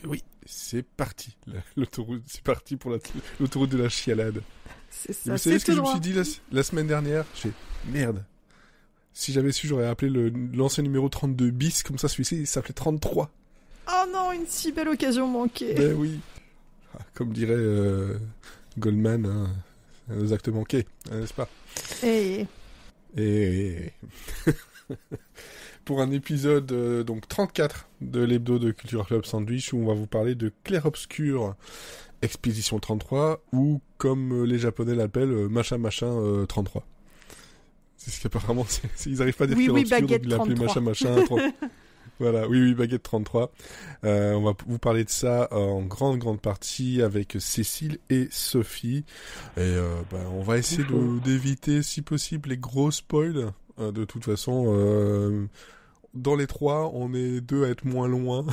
Oui, c'est parti. L'autoroute, c'est parti pour l'autoroute de la chialade. C'est ça, vous savez ce que je me suis dit la semaine dernière? Merde. Si j'avais su, j'aurais appelé l'ancien numéro 32 bis, comme ça celui-ci il s'appelait 33. Oh non, une si belle occasion manquée. Ben oui. Comme dirait Goldman, hein, nos actes manqués, hein, n'est-ce pas? Et... Pour un épisode donc 34 de l'hebdo de Culture Club Sandwich, où on va vous parler de Clair Obscur Expédition 33, ou comme les Japonais l'appellent, machin 33. C'est ce qu'apparemment, ils n'arrivent pas à dire Clair Obscur, donc ils l'appellent machin 33. Voilà, oui, Baguette 33. On va vous parler de ça en grande partie avec Cécile et Sophie. Et on va essayer d'éviter, si possible, les gros spoils. De toute façon, dans les trois, on est deux à être moins loin,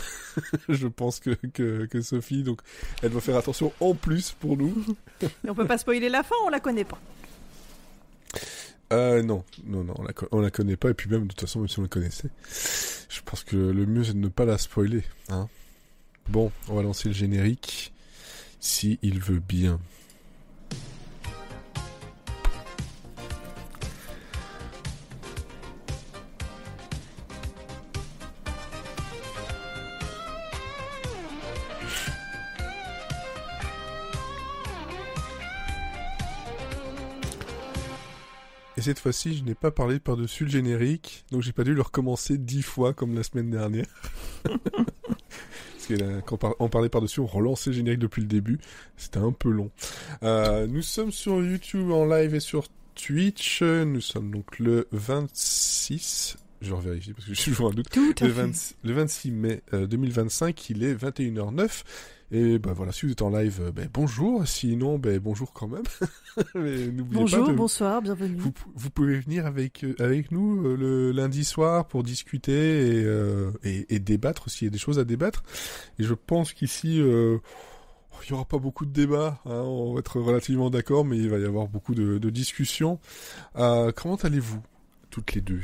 je pense, que Sophie. Donc, elle doit faire attention en plus pour nous. Et on peut pas spoiler la fin, on la connaît pas. Non, on la connaît pas. Et puis même, de toute façon, même si on la connaissait, je pense que le mieux, c'est de ne pas la spoiler. Hein. Bon, on va lancer le générique, si il veut bien. Et cette fois-ci, je n'ai pas parlé par-dessus le générique, donc j'ai pas dû le recommencer 10 fois comme la semaine dernière. Parce que quand on parlait par-dessus, on relançait le générique depuis le début. C'était un peu long. Nous sommes sur YouTube en live et sur Twitch. Nous sommes donc le 26... Je revérifie parce que j'ai toujours un doute. Le 26 mai 2025, il est 21h09. Et voilà, si vous êtes en live, bonjour. Sinon, bonjour quand même. Mais bonjour, pas bonsoir, bienvenue. Vous pouvez venir avec nous le lundi soir pour discuter et débattre s'il y a des choses à débattre. Et je pense qu'ici, il y aura pas beaucoup de débats. Hein, on va être relativement d'accord, mais il va y avoir beaucoup de discussions. Comment allez-vous, toutes les deux?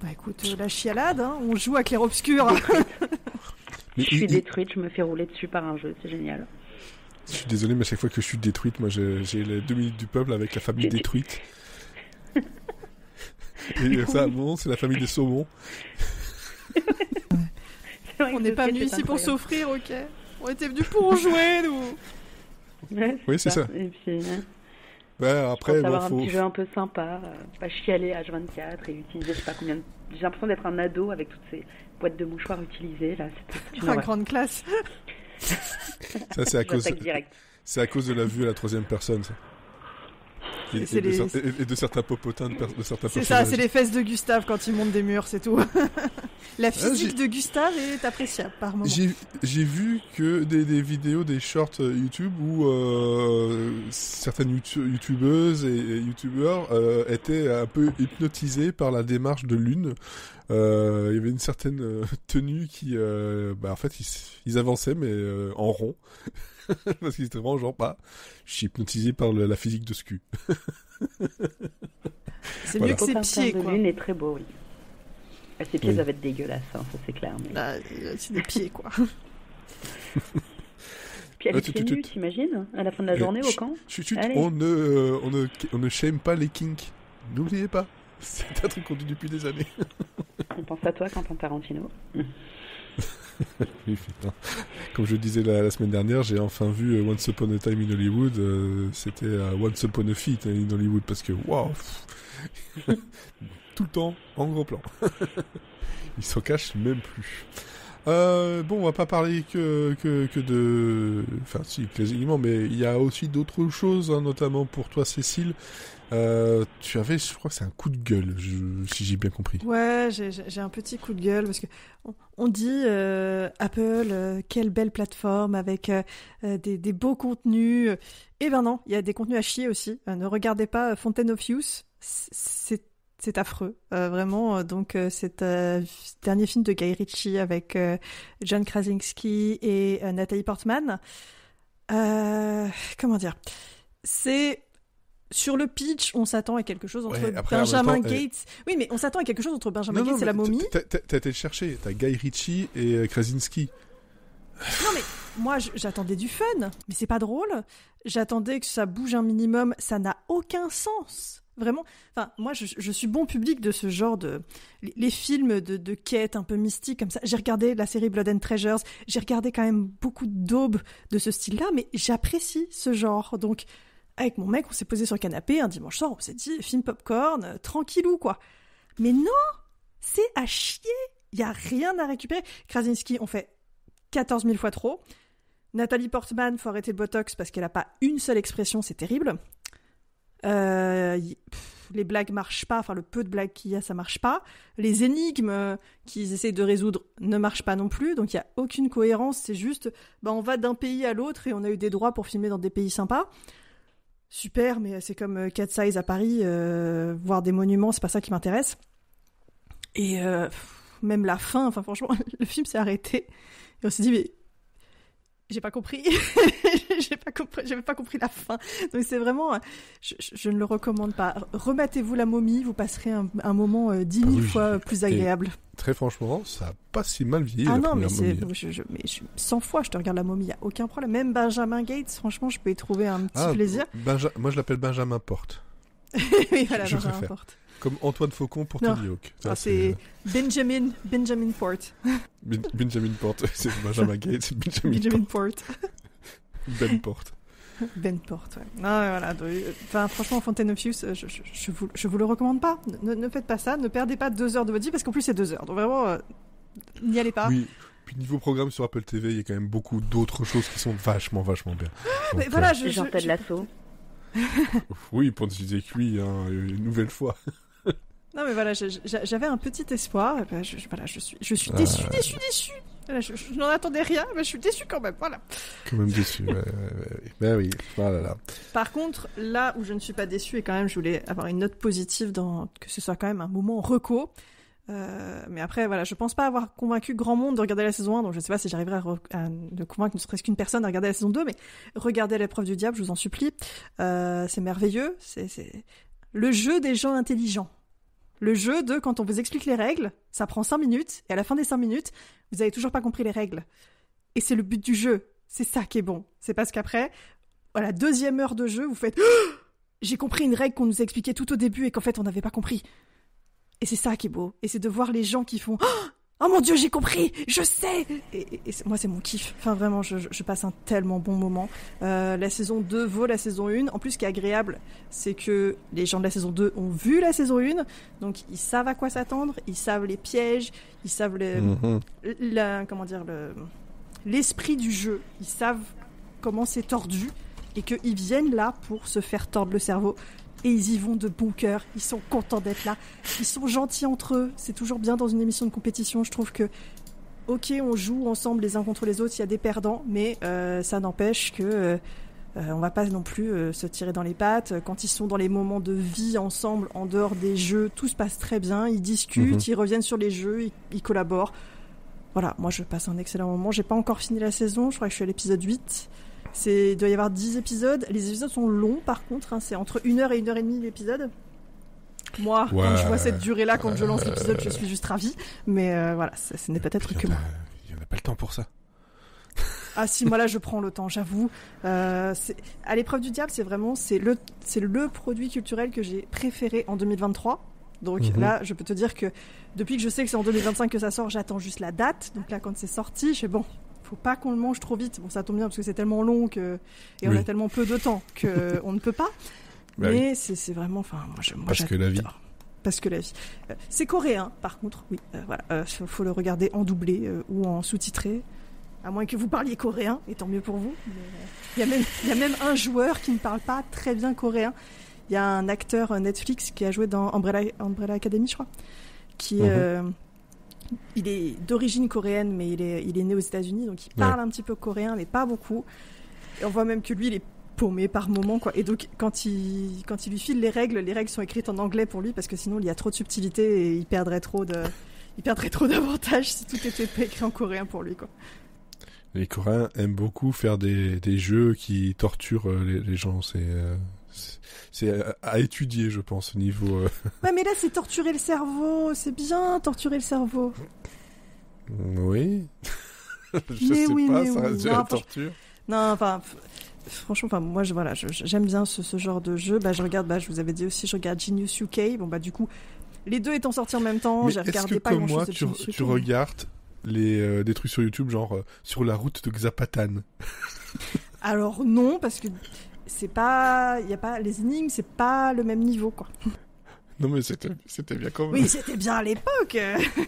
Écoute, la chialade, hein, on joue à Clair Obscur. Je suis détruite, je me fais rouler dessus par un jeu, c'est génial. Je suis désolé, mais à chaque fois que je suis détruite, moi j'ai les 2 minutes du peuple avec la famille détruite. Et ça, bon, c'est la famille des saumons. On n'est pas venus ici pour s'offrir, ok? On était venus pour jouer, nous. Ouais, oui, c'est ça. Et puis, après, avoir un petit jeu un peu sympa, pas chialer H24 et utiliser, je sais pas combien. J'ai l'impression d'être un ado avec toutes ces boîtes de mouchoirs utilisées là. C'est une grande classe. Ça, c'est à cause de la vue à la troisième personne. Ça. Et de certains popotins de certains personnages. C'est ça, c'est les fesses de Gustave quand il monte des murs, c'est tout. La physique de Gustave est appréciable par moment. J'ai vu que des vidéos, des shorts YouTube où certaines youtubeuses et youtubeurs étaient un peu hypnotisés par la démarche de l'une. Il y avait une certaine tenue qui, en fait, ils avançaient mais en rond. Parce qu'ils étaient vraiment genre, je suis hypnotisé par la physique de ce cul. C'est mieux que ses pieds, quoi. L'une est très beau, oui. Ses pieds, ça va être dégueulasse, hein, ça c'est clair. Mais... c'est des pieds, quoi. Puis elle est pieds nus, t'imagines, à la fin de la journée au camp. On ne shame pas les kinks. N'oubliez pas. C'est un truc qu'on dit depuis des années. On pense à toi, Quentin Tarantino. Oui, putain. Comme je disais la semaine dernière, j'ai enfin vu Once Upon a Time in Hollywood. C'était Once Upon a Feet in Hollywood parce que waouh, tout le temps en gros plan. Il s'en cache même plus. On va pas parler que de... Enfin, si, quasiment, mais il y a aussi d'autres choses, hein, notamment pour toi, Cécile. Tu avais, je crois que c'est un coup de gueule, si j'ai bien compris. Ouais, j'ai un petit coup de gueule, parce que on dit Apple, quelle belle plateforme, avec des beaux contenus. Eh ben non, il y a des contenus à chier aussi. Ne regardez pas Fountain of Youth, c'est affreux, vraiment. Donc, cet dernier film de Guy Ritchie avec John Krasinski et Nathalie Portman. Comment dire ? C'est sur le pitch, on s'attend à quelque chose entre après, Benjamin temps, Gates. Oui, mais on s'attend à quelque chose entre Benjamin Gates et la momie. T'as été le chercher. T'as Guy Ritchie et Krasinski. Non, mais moi, j'attendais du fun. Mais c'est pas drôle. J'attendais que ça bouge un minimum. Ça n'a aucun sens. Vraiment. Enfin, moi, je suis bon public de ce genre de... Les films de quêtes un peu mystiques comme ça. J'ai regardé la série Blood and Treasures. J'ai regardé quand même beaucoup d'aubes de ce style-là. Mais j'apprécie ce genre. Donc... Avec mon mec, on s'est posé sur le canapé un dimanche soir, on s'est dit, film popcorn, tranquillou, quoi. Mais non, c'est à chier. Il y a rien à récupérer. Krasinski, on fait 14 000 fois trop. Nathalie Portman, faut arrêter le botox parce qu'elle a pas une seule expression, c'est terrible. Les blagues marchent pas, enfin le peu de blagues qu'il y a, ça marche pas. Les énigmes qu'ils essayent de résoudre ne marchent pas non plus, donc il y a aucune cohérence. C'est juste, on va d'un pays à l'autre et on a eu des droits pour filmer dans des pays sympas. Super, mais c'est comme Cat Size à Paris, voir des monuments, c'est pas ça qui m'intéresse. Et même la fin, enfin franchement, le film s'est arrêté. Et on s'est dit, mais j'ai pas compris. J'avais pas compris la fin. Donc c'est vraiment, je ne le recommande pas. Remettez-vous la momie, vous passerez un moment 10 000 fois plus agréable. Et très franchement, ça a pas si mal vieilli. Ah non, mais je 100 fois, je te regarde la momie, y a aucun problème. Même Benjamin Gates, franchement, je peux y trouver un petit plaisir. Moi, je l'appelle Benjamin Porte. Oui, voilà, je Benjamin préfère. Porte. Comme Antoine Faucon pour Tony Hawk. C'est Benjamin Porte. Benjamin Porte, c'est Benjamin Gates, Benjamin Porte. Ben Porte. Ben Porte, ouais. Non, voilà. Franchement, Fountain of Youth, je vous le recommande pas. Ne faites pas ça. Ne perdez pas 2 heures de votre vie parce qu'en plus c'est 2 heures. Donc vraiment, n'y allez pas. Oui. Puis niveau programme sur Apple TV, il y a quand même beaucoup d'autres choses qui sont vachement bien. Donc, mais voilà, genre Ted Lasso. Oui, pour discuter que oui, une nouvelle fois. Non mais voilà, j'avais un petit espoir. Je suis déçu. Voilà, je n'en attendais rien, mais je suis déçu quand même. Voilà. Quand même déçu. Ouais. Ben oui. Voilà. Par contre, là où je ne suis pas déçu et quand même, je voulais avoir une note positive que ce soit quand même un moment reco. Mais après, voilà, je pense pas avoir convaincu grand monde de regarder la saison 1, donc je sais pas si j'arriverai à ne convaincre ne serait-ce qu'une personne à regarder la saison 2, mais regardez L'épreuve du diable, je vous en supplie. C'est merveilleux. C'est le jeu des gens intelligents. Le jeu de quand on vous explique les règles, ça prend 5 minutes, et à la fin des 5 minutes, vous avez toujours pas compris les règles. Et c'est le but du jeu. C'est ça qui est bon. C'est parce qu'après, à la 2e heure de jeu, vous faites j'ai compris une règle qu'on nous a expliquée tout au début et qu'en fait on n'avait pas compris. Et c'est ça qui est beau. Et c'est de voir les gens qui font oh mon Dieu, j'ai compris, je sais. Et moi, c'est mon kiff. Enfin, vraiment, je passe un tellement bon moment. La saison 2 vaut la saison 1. En plus, ce qui est agréable, c'est que les gens de la saison 2 ont vu la saison 1. Donc, ils savent à quoi s'attendre. Ils savent les pièges. Ils savent l'esprit du jeu. Ils savent comment c'est tordu. Et qu'ils viennent là pour se faire tordre le cerveau. Et ils y vont de bon cœur, ils sont contents d'être là, ils sont gentils entre eux, c'est toujours bien dans une émission de compétition, je trouve que, ok, on joue ensemble les uns contre les autres, il y a des perdants, mais ça n'empêche que on va pas non plus se tirer dans les pattes, quand ils sont dans les moments de vie ensemble, en dehors des jeux, tout se passe très bien, ils discutent, ils reviennent sur les jeux, ils collaborent. Voilà, moi je passe un excellent moment, j'ai pas encore fini la saison, je crois que je suis à l'épisode 8. Il doit y avoir 10 épisodes. Les épisodes sont longs par contre, c'est entre 1h et 1h30 l'épisode. Moi, quand je vois cette durée-là, quand je lance l'épisode, je suis juste ravie. Mais voilà, ce n'est peut-être que moi. Il n'y en a pas le temps pour ça. Ah si, moi là je prends le temps, j'avoue. À l'épreuve du diable, c'est le produit culturel que j'ai préféré en 2023. Donc là, je peux te dire que depuis que je sais que c'est en 2025 que ça sort, j'attends juste la date. Donc là, quand c'est sorti, je fais bon, faut pas qu'on le mange trop vite. Bon, ça tombe bien parce que c'est tellement long on a tellement peu de temps qu'on ne peut pas. Mais c'est vraiment, enfin, moi parce que la vie. Parce que la vie. C'est coréen, par contre, oui. Voilà, faut le regarder en doublé ou en sous-titré. À moins que vous parliez coréen, et tant mieux pour vous. Il y a même un joueur qui ne parle pas très bien coréen. Il y a un acteur Netflix qui a joué dans Umbrella Academy, je crois, qui il est d'origine coréenne, mais il est né aux États-Unis, donc il parle un petit peu coréen, mais pas beaucoup. Et on voit même que lui, il est paumé par moment, quoi. Et donc, quand il lui file les règles sont écrites en anglais pour lui, parce que sinon, il y a trop de subtilité et il perdrait trop d'avantages si tout était écrit en coréen pour lui, quoi. Les Coréens aiment beaucoup faire des jeux qui torturent les gens. c'est à étudier, je pense, au niveau... Ouais, mais là, c'est torturer le cerveau. C'est bien torturer le cerveau. Oui. Je Mais sais oui, pas, mais ça oui. reste de Non, la torture. Non, enfin, franchement, enfin, moi, j'aime bien ce genre de jeu. Je regarde, je vous avais dit aussi, je regarde Genius UK. Bon, du coup, les deux étant sortis en même temps, Mais j'ai est-ce regardé que pas comme grand-chose moi, de Genius UK. tu regardes des trucs sur YouTube, genre sur la route de Xapatan? Alors non, parce que c'est pas, y a pas les énigmes, c'est pas le même niveau, quoi. Non, mais c'était bien quand même. Oui, c'était bien à l'époque,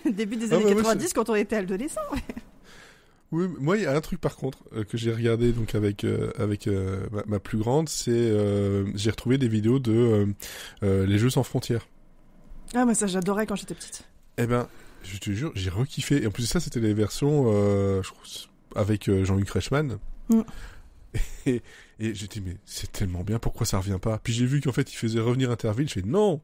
début des Ah, années ouais, 90, quand on était adolescent. Oui, moi, il y a un truc par contre que j'ai regardé donc avec ma plus grande, c'est j'ai retrouvé des vidéos de les jeux sans frontières. Ah, mais ça, j'adorais quand j'étais petite. Eh ben, je te jure, j'ai rekiffé. Et en plus de ça, c'était les versions je crois, avec Jean-Luc Reichmann. Mm. Et j'ai dit, mais c'est tellement bien, pourquoi ça revient pas? Puis j'ai vu qu'en fait, il faisait revenir Interville. Je fais, non,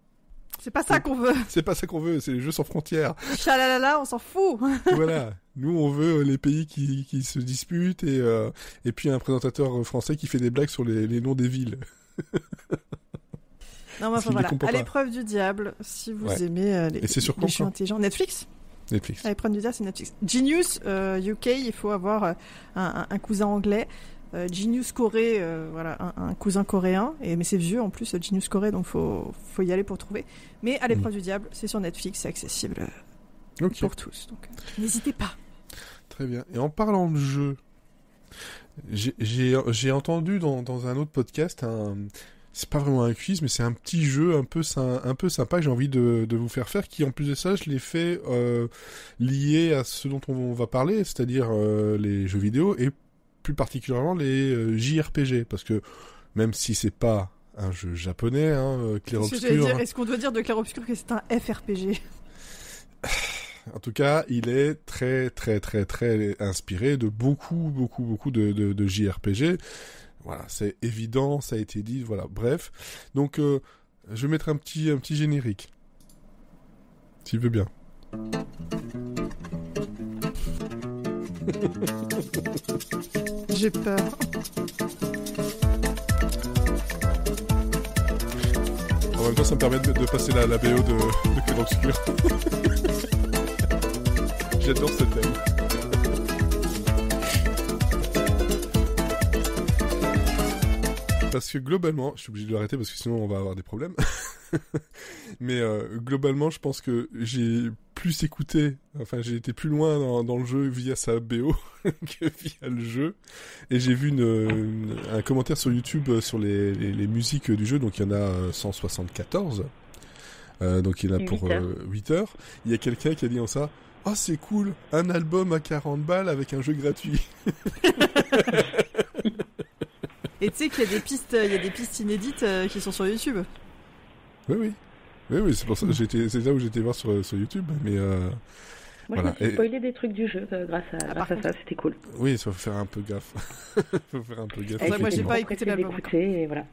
C'est pas ça qu'on veut. c'est pas ça qu'on veut, c'est les jeux sans frontières. Chalalala, on s'en fout. Voilà. Nous, on veut les pays qui se disputent et puis un présentateur français qui fait des blagues sur les noms des villes. Non, mais enfin, S'il les voilà. comprend À pas. l'épreuve du diable, si vous Ouais. aimez Et c'est sur les quoi, jeux ça intelligents. Netflix. Netflix. À l'épreuve du diable, c'est Netflix. Genius UK, il faut avoir un cousin anglais. Genius Corée, voilà, un cousin coréen. Mais c'est vieux en plus, Genius Corée, donc faut y aller pour trouver. Mais à l'épreuve du diable, c'est sur Netflix, c'est accessible Ok. pour tous. Donc n'hésitez pas. Très bien. Et en parlant de jeux, j'ai entendu dans un autre podcast c'est pas vraiment un quiz, mais c'est un petit jeu un peu sympa que j'ai envie de vous faire qui, en plus de ça, je l'ai fait lié à ce dont on va parler, c'est-à-dire les jeux vidéo et plus particulièrement les JRPG, parce que même si c'est pas un jeu japonais, Clair Qu'est-ce que j'allais Obscur, dire Est-ce qu'on doit dire de Clair Obscur que c'est un FRPG? en tout cas, il est très très très très inspiré de beaucoup de JRPG. Voilà, c'est évident, ça a été dit, voilà, bref. Donc, je vais mettre un petit générique. S'il veut bien. J'ai peur. En même temps, ça me permet de passer la BO de Clair Obscur. J'adore ce thème. Parce que globalement, je suis obligé de l'arrêter parce que sinon on va avoir des problèmes. Mais globalement, je pense que j'ai plus écouté, enfin j'ai été plus loin dans le jeu via sa BO que via le jeu. Et j'ai vu un commentaire sur YouTube sur les musiques du jeu, donc il y en a 174. Donc il y en a pour 8 heures. Il y a quelqu'un qui a dit en ça, « Oh c'est cool, un album à 40 balles avec un jeu gratuit !» Et tu sais qu'il y a des pistes inédites qui sont sur YouTube. Oui, c'est pour ça c'est là où j'étais voir sur YouTube, mais Moi, voilà. je me suis spoilé des trucs du jeu grâce à ça, c'était cool. Oui, il faut faire un peu gaffe. Faut faire un peu gaffe. Ouais, moi, j'ai effectivement. pas écouté l'album. Et voilà.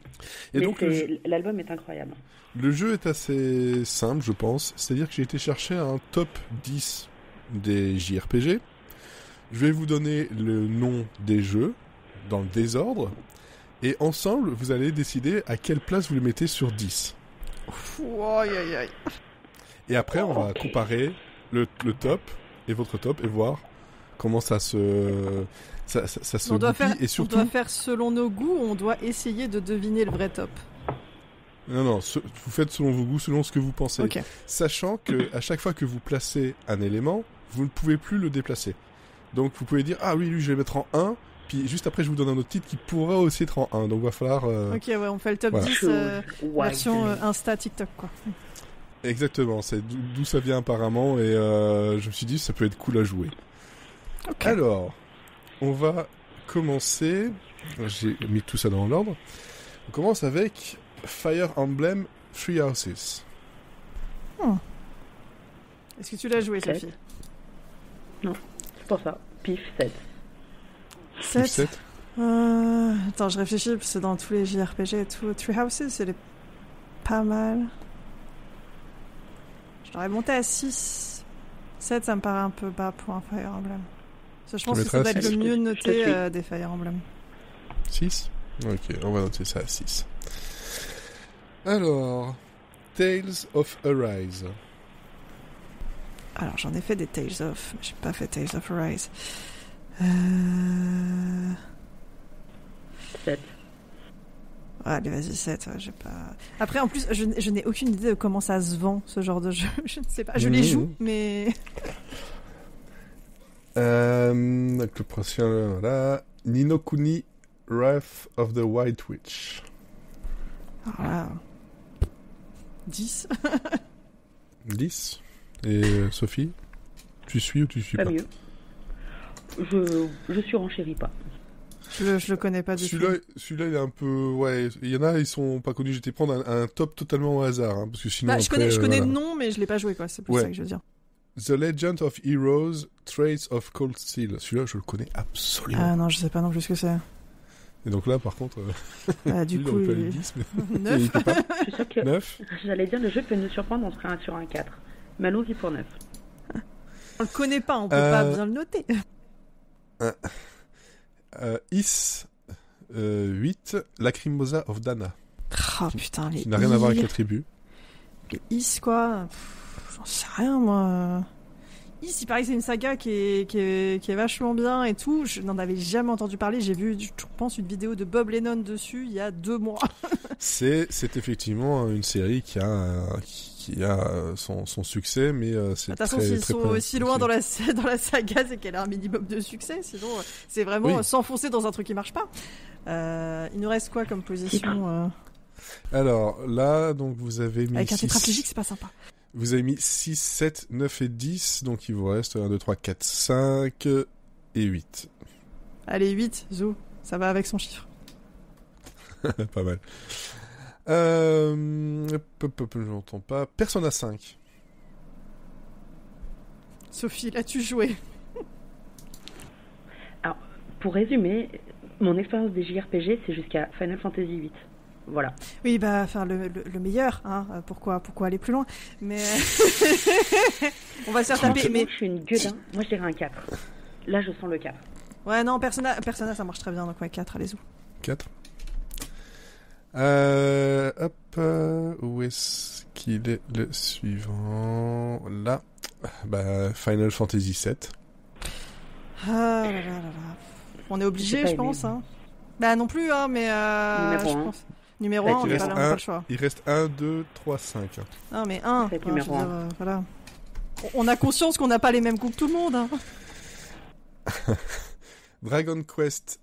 Et Mais donc l'album est incroyable. le jeu est assez simple, je pense. C'est-à-dire que j'ai été chercher un top 10 des JRPG. Je vais vous donner le nom des jeux dans le désordre. Et ensemble, vous allez décider à quelle place vous les mettez sur 10. Aïe, aïe, aïe. Et après, on va comparer le top et votre top et voir comment ça se On doit goupille. Et surtout, on doit faire selon nos goûts, on doit essayer de deviner le vrai top. non, vous faites selon vos goûts, selon ce que vous pensez. Ok. Sachant que à chaque fois que vous placez un élément, vous ne pouvez plus le déplacer. Donc vous pouvez dire, ah oui, lui je vais le mettre en 1, puis juste après je vous donne un autre titre qui pourra aussi être en 1. Donc il va falloir... Ok, ouais, on fait le top voilà. 10 version Insta TikTok, quoi. Exactement, c'est d'où ça vient apparemment, et je me suis dit, ça peut être cool à jouer. Ok. Alors, on va commencer... J'ai mis tout ça dans l'ordre. On commence avec Fire Emblem Three Houses. Est-ce que tu l'as joué, Sept. Sophie? Non, c'est pour ça. Pif, 7. 7 7. Attends, je réfléchis, parce que c'est dans tous les JRPG et tout. Three Houses, c'est pas mal. Je l'aurais monté à 6. 7, ça me paraît un peu bas pour un Fire Emblem. Ça, je pense que ça doit être le mieux noté des Fire Emblem. 6 Ok, on va noter ça à 6. Alors, Tales of Arise. Alors, j'en ai fait des Tales of, mais j'ai pas fait Tales of Arise. 7. Allez, vas-y, 7. J'ai pas... Après, en plus, je n'ai aucune idée de comment ça se vend, ce genre de jeu. Je ne sais pas. Je les joue, mais... Donc le prochain, là, Ni no Kuni Wrath of the White Witch. Alors là... 10. 10. Et Sophie, tu suis ou tu suis pas? mieux. Je surenchéris pas. Je le connais pas du tout. Celui-là, il est un peu... Ouais, il y en a, ils sont pas connus. J'étais prendre un top totalement au hasard. Hein, parce que sinon, je connais le nom, mais je l'ai pas joué, quoi. C'est plus ça que je veux dire. The Legend of Heroes, Trace of Cold Steel. Celui-là, je le connais absolument. Ah non, je sais pas non plus ce que c'est. Et donc là, par contre... du coup, il aurait 10, mais... 9. il peut pas. Je suis sûre que 9. J'allais dire, le jeu peut nous surprendre, on serait sur un 4. Mais allons-y pour 9. On le connaît pas, on peut pas bien le noter. Is 8, Lacrimosa of Dana. Oh putain, les qui n'a rien à voir avec la tribu. Les Is, quoi. J'en sais rien, moi. Is, il paraît que c'est une saga qui est vachement bien et tout. Je n'en avais jamais entendu parler. J'ai vu, je pense, une vidéo de Bob Lennon dessus il y a 2 mois. C'est effectivement une série qui a son succès, mais c'est de toute façon, très, s'ils très sont aussi loin dans la saga, c'est qu'elle a un minimum de succès. Sinon, c'est vraiment s'enfoncer dans un truc qui marche pas. Il nous reste quoi comme position Alors là, donc vous avez mis... Avec un tétraplégique, c'est pas sympa. Vous avez mis 6, 7, 9 et 10, donc il vous reste 1, 2, 3, 4, 5 et 8. Allez, 8, Zou, ça va avec son chiffre. Pas mal. Je n'entends pas. Persona 5. Sophie, l'as-tu joué? Alors, pour résumer, mon expérience des JRPG, c'est jusqu'à Final Fantasy VIII. Voilà. Oui, bah, enfin, le meilleur, hein. Pourquoi aller plus loin? Mais on va se faire taper. Mais je suis une gueudin. Moi, je dirais un 4. Là, je sens le 4. Ouais, non, Persona, ça marche très bien. Donc, ouais, 4, allez-y. 4. Où est-ce qu'il est le suivant? Là. Bah, Final Fantasy VII. Ah là là là là. On est obligé, je pense. Hein. Bah, non plus, hein, mais Numéro je 1. pense. Numéro 1, on n'a pas le choix. Il reste 1, 2, 3, 5. Non, mais 1. Numéro 1. Voilà. On a conscience qu'on n'a pas les mêmes goûts que tout le monde. Hein. Dragon Quest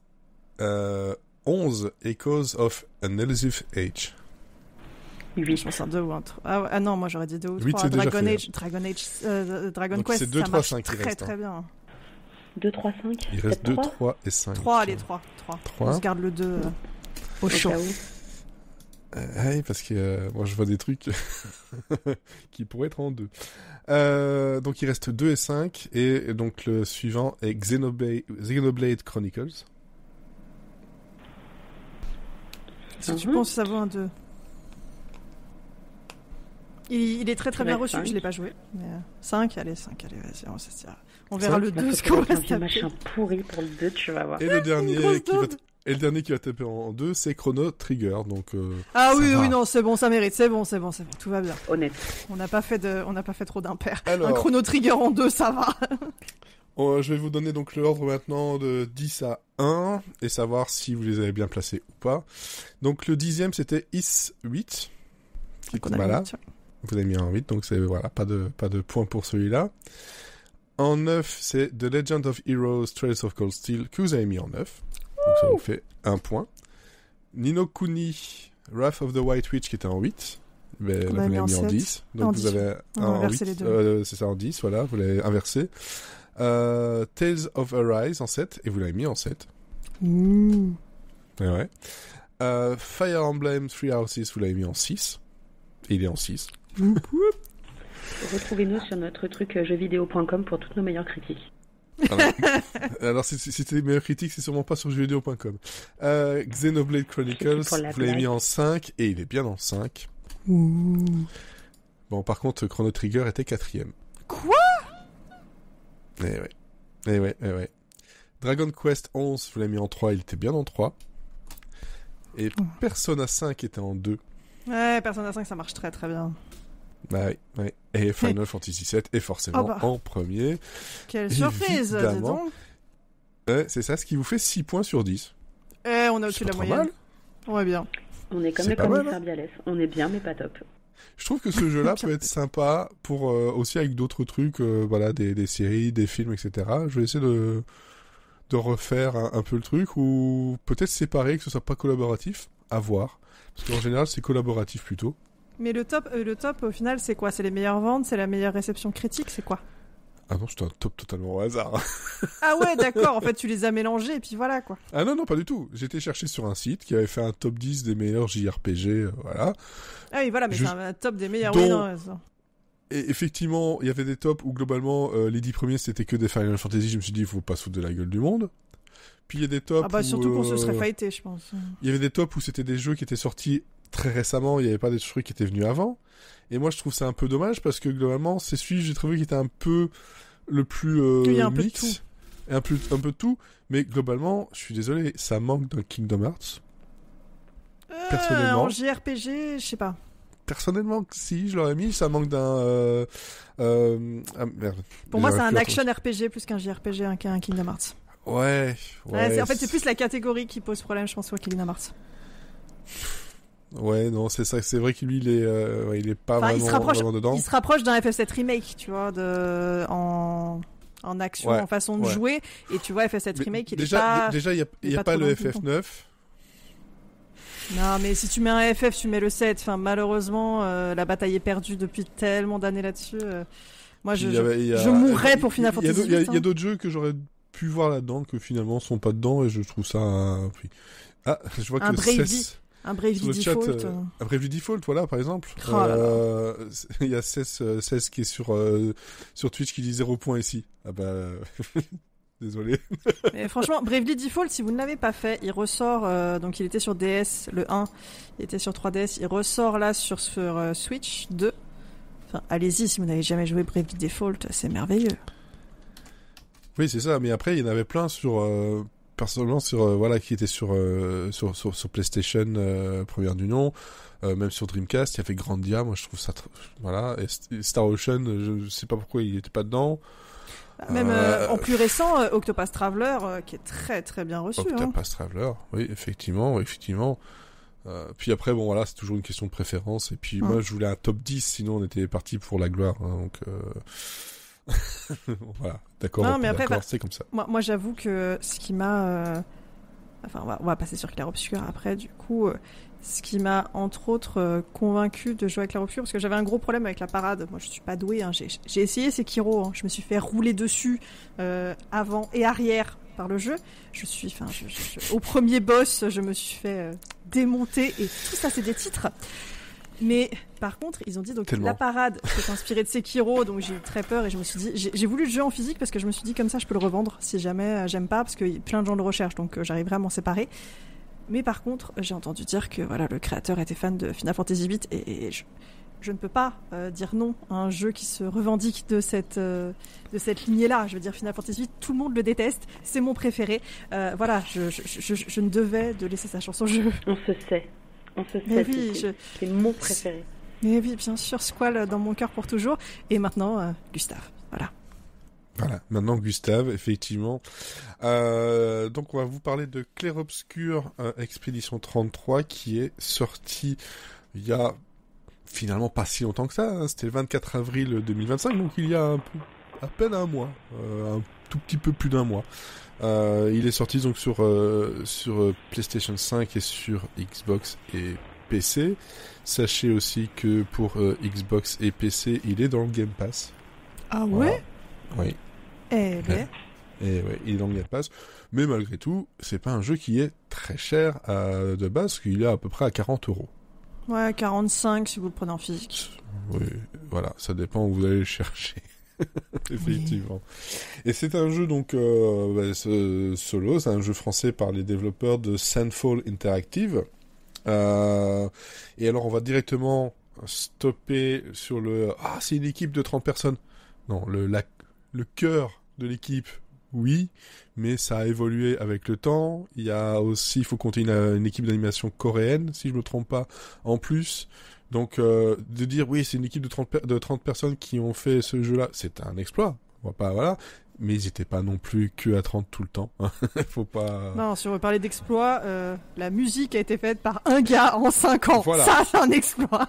11, Echoes of an Elusive Age. 8. Je pense un 2 ou un 3. Ah non, moi j'aurais dit 2 ou 3. 8, c'est Dragon déjà Dragon donc Quest, c'est 2, ça 3, marche 5 très très bien. 2, 3, 5. Il reste 2, 3 et 5. 3, allez, 3. On se garde le 2 au chaud. Oui, parce que moi je vois des trucs qui pourraient être en 2. Donc il reste 2 et 5, et donc le suivant est Xenoblade Chronicles. Est-ce que tu penses que ça vaut un 2? Il est très très bien reçu, 5. Je l'ai pas joué. Mais 5, allez, vas-y, on verra le 2 ce qu'on va se taper. Un machin pourri pour le 2, tu vas voir. Et le dernier qui va taper en 2, c'est Chrono Trigger. Donc, ah oui, non, c'est bon, ça mérite, c'est bon, tout va bien. Honnête. On n'a pas fait trop d'impair. Alors, un Chrono Trigger en 2, ça va. Je vais vous donner donc l'ordre maintenant de 10 à 1 et savoir si vous les avez bien placés ou pas. Donc le 10e c'était Is 8. Voilà. Vous avez mis en 8, donc c'est voilà, pas de point pour celui-là. En 9, c'est The Legend of Heroes Trails of Cold Steel que vous avez mis en 9. Donc ça vous fait 1 point. Ni no Kuni Wrath of the White Witch qui était en 8. Mais là, vous l'avez mis en 10. Donc vous avez en 8. C'est ça, en 10, voilà, vous l'avez inversé. Tales of Arise en 7, et vous l'avez mis en 7. Ouais. Fire Emblem Three Houses, vous l'avez mis en 6. Et il est en 6. Retrouvez-nous sur notre truc jeuxvideo.com pour toutes nos meilleures critiques. Alors, si c'était les meilleures critiques, c'est sûrement pas sur jeuxvideo.com. Xenoblade Chronicles, vous l'avez mis en 5, et il est bien en 5. Bon, par contre, Chrono Trigger était 4ème. Quoi? Eh ouais. Dragon Quest 11, vous l'avez mis en 3, il était bien en 3. Et Persona 5 était en 2. Ouais, Persona 5, ça marche très très bien. Bah oui, oui. Et Final Fantasy VII est forcément en premier. Quelle surprise, dis donc. C'est ça, ce qui vous fait 6 points sur 10. On a au-dessus de la moyenne. Mal. Ouais, bien. On est comme le commissaire Bialès. On est bien, mais pas top. Je trouve que ce jeu-là peut être sympa pour aussi avec d'autres trucs, voilà, des séries, des films, etc. Je vais essayer de refaire un peu le truc, ou peut-être séparer, que ce soit pas collaboratif, à voir. Parce qu'en général, c'est collaboratif plutôt. Mais le top, au final, c'est quoi? C'est les meilleures ventes? C'est la meilleure réception critique? C'est quoi? Ah non, c'était un top totalement au hasard. Ah ouais, d'accord. En fait, tu les as mélangés et puis voilà, quoi. Ah non, pas du tout. J'étais cherché sur un site qui avait fait un top 10 des meilleurs JRPG, voilà. Ah oui, voilà, mais c'est un top des meilleurs. Et effectivement, il y avait des tops où globalement, les 10 premiers, c'était que des Final Fantasy. Je me suis dit, il faut pas se foutre de la gueule du monde. Puis il y a des tops où... surtout qu'on se serait fighté, je pense. Il y avait des tops où c'était des jeux qui étaient sortis très récemment, il n'y avait pas des trucs qui étaient venus avant. Et moi, je trouve ça un peu dommage parce que globalement, c'est celui que j'ai trouvé qui était un peu le plus mix. Et un peu de tout. Mais globalement, je suis désolé, ça manque d'un Kingdom Hearts. Personnellement. En JRPG, je sais pas. Personnellement, si, je l'aurais mis, ça manque d'un... merde. Pour moi, c'est un action RPG plus qu'un JRPG, qu'un Kingdom Hearts. Ouais. En fait, c'est plus la catégorie qui pose problème, je pense, au Kingdom Hearts. Ouais, non, c'est ça. C'est vrai qu'il lui, il est pas vraiment dedans. Il se rapproche d'un FF7 remake, tu vois, en action, en façon de jouer. Et tu vois, FF7 remake, il est pas... Déjà, il y a pas le FF9. Non, mais si tu mets un FF, tu mets le 7. Enfin, malheureusement, la bataille est perdue depuis tellement d'années là-dessus. Moi, je mourrais pour Final Fantasy VIII. Il y a d'autres jeux que j'aurais pu voir là-dedans que finalement sont pas dedans et je trouve ça... Ah, je vois que un Bravely Default. Un Bravely Default, voilà, par exemple. Il y a 16 qui est sur Twitch qui dit 0 points ici. Ah bah... Désolé. Mais franchement, Bravely Default, si vous ne l'avez pas fait, il ressort... donc il était sur DS, le 1. Il était sur 3DS. Il ressort là sur Switch 2. Enfin, allez-y, si vous n'avez jamais joué Bravely Default, c'est merveilleux. Oui, c'est ça. Mais après, il y en avait plein sur... personnellement, qui étaient sur PlayStation, première du nom. Même sur Dreamcast, il y avait Grandia. Moi, je trouve ça... Voilà. Et Star Ocean, je sais pas pourquoi il était pas dedans. Même en plus récent, Octopath Traveler, qui est très très bien reçu. Octopath Traveler, oui, effectivement. Puis après, bon voilà, c'est toujours une question de préférence. Et puis moi, je voulais un top 10, sinon on était parti pour la gloire. Donc voilà, d'accord, non, mais après, c'est comme ça. Moi j'avoue que ce qui m'a... Enfin, on va passer sur Clair Obscur après, du coup... Ce qui m'a, entre autres, convaincu de jouer avec Clair Obscur, parce que j'avais un gros problème avec la parade. Moi, je suis pas douée. J'ai essayé Sekiro. Je me suis fait rouler dessus avant et arrière par le jeu. Au premier boss, je me suis fait démonter. Et tout ça, c'est des titres. Mais par contre, ils ont dit donc la parade c'est inspiré de Sekiro, donc j'ai eu très peur et je me suis dit j'ai voulu le jeu en physique parce que je me suis dit comme ça je peux le revendre si jamais j'aime pas, parce que plein de gens le recherchent, donc j'arriverai à m'en séparer. Mais par contre, j'ai entendu dire que voilà, le créateur était fan de Final Fantasy VIII et je ne peux pas dire non à un jeu qui se revendique de cette lignée-là. Je veux dire, Final Fantasy VIII, tout le monde le déteste, c'est mon préféré. Voilà, je ne devais de laisser sa chance au jeu. On se sait. Mais oui, c'est mon préféré. Mais oui, bien sûr, Squall dans mon cœur pour toujours. Et maintenant, Gustave, voilà. Voilà, maintenant Gustave, effectivement. Donc on va vous parler de Clair Obscur Expédition 33 qui est sorti il y a finalement pas si longtemps que ça, hein. C'était le 24 avril 2025, donc il y a à peine un mois, un tout petit peu plus d'un mois. Il est sorti donc sur PlayStation 5 et sur Xbox et PC. Sachez aussi que pour Xbox et PC, il est dans le Game Pass. Ah ouais? Voilà. Oui. Eh ben. Et ouais, il est dans le Game Pass. Mais malgré tout, c'est pas un jeu qui est très cher de base, parce qu'il est à peu près à 40 €. Ouais, 45 si vous le prenez en physique. Oui, voilà, ça dépend où vous allez le chercher. Effectivement. Oui. Et c'est un jeu donc solo, c'est un jeu français par les développeurs de Sandfall Interactive. Et alors on va directement stopper sur c'est une équipe de 30 personnes. Non, le cœur de l'équipe oui, mais ça a évolué avec le temps. Il y a aussi, il faut compter une équipe d'animation coréenne, si je me trompe pas, en plus. Donc, de dire, oui, c'est une équipe de 30 personnes qui ont fait ce jeu-là, c'est un exploit. On va pas, voilà. Mais ils étaient pas non plus que à 30 tout le temps. Faut pas... Non, si on veut parler d'exploit, la musique a été faite par un gars en 5 ans. Voilà. Ça, c'est un exploit.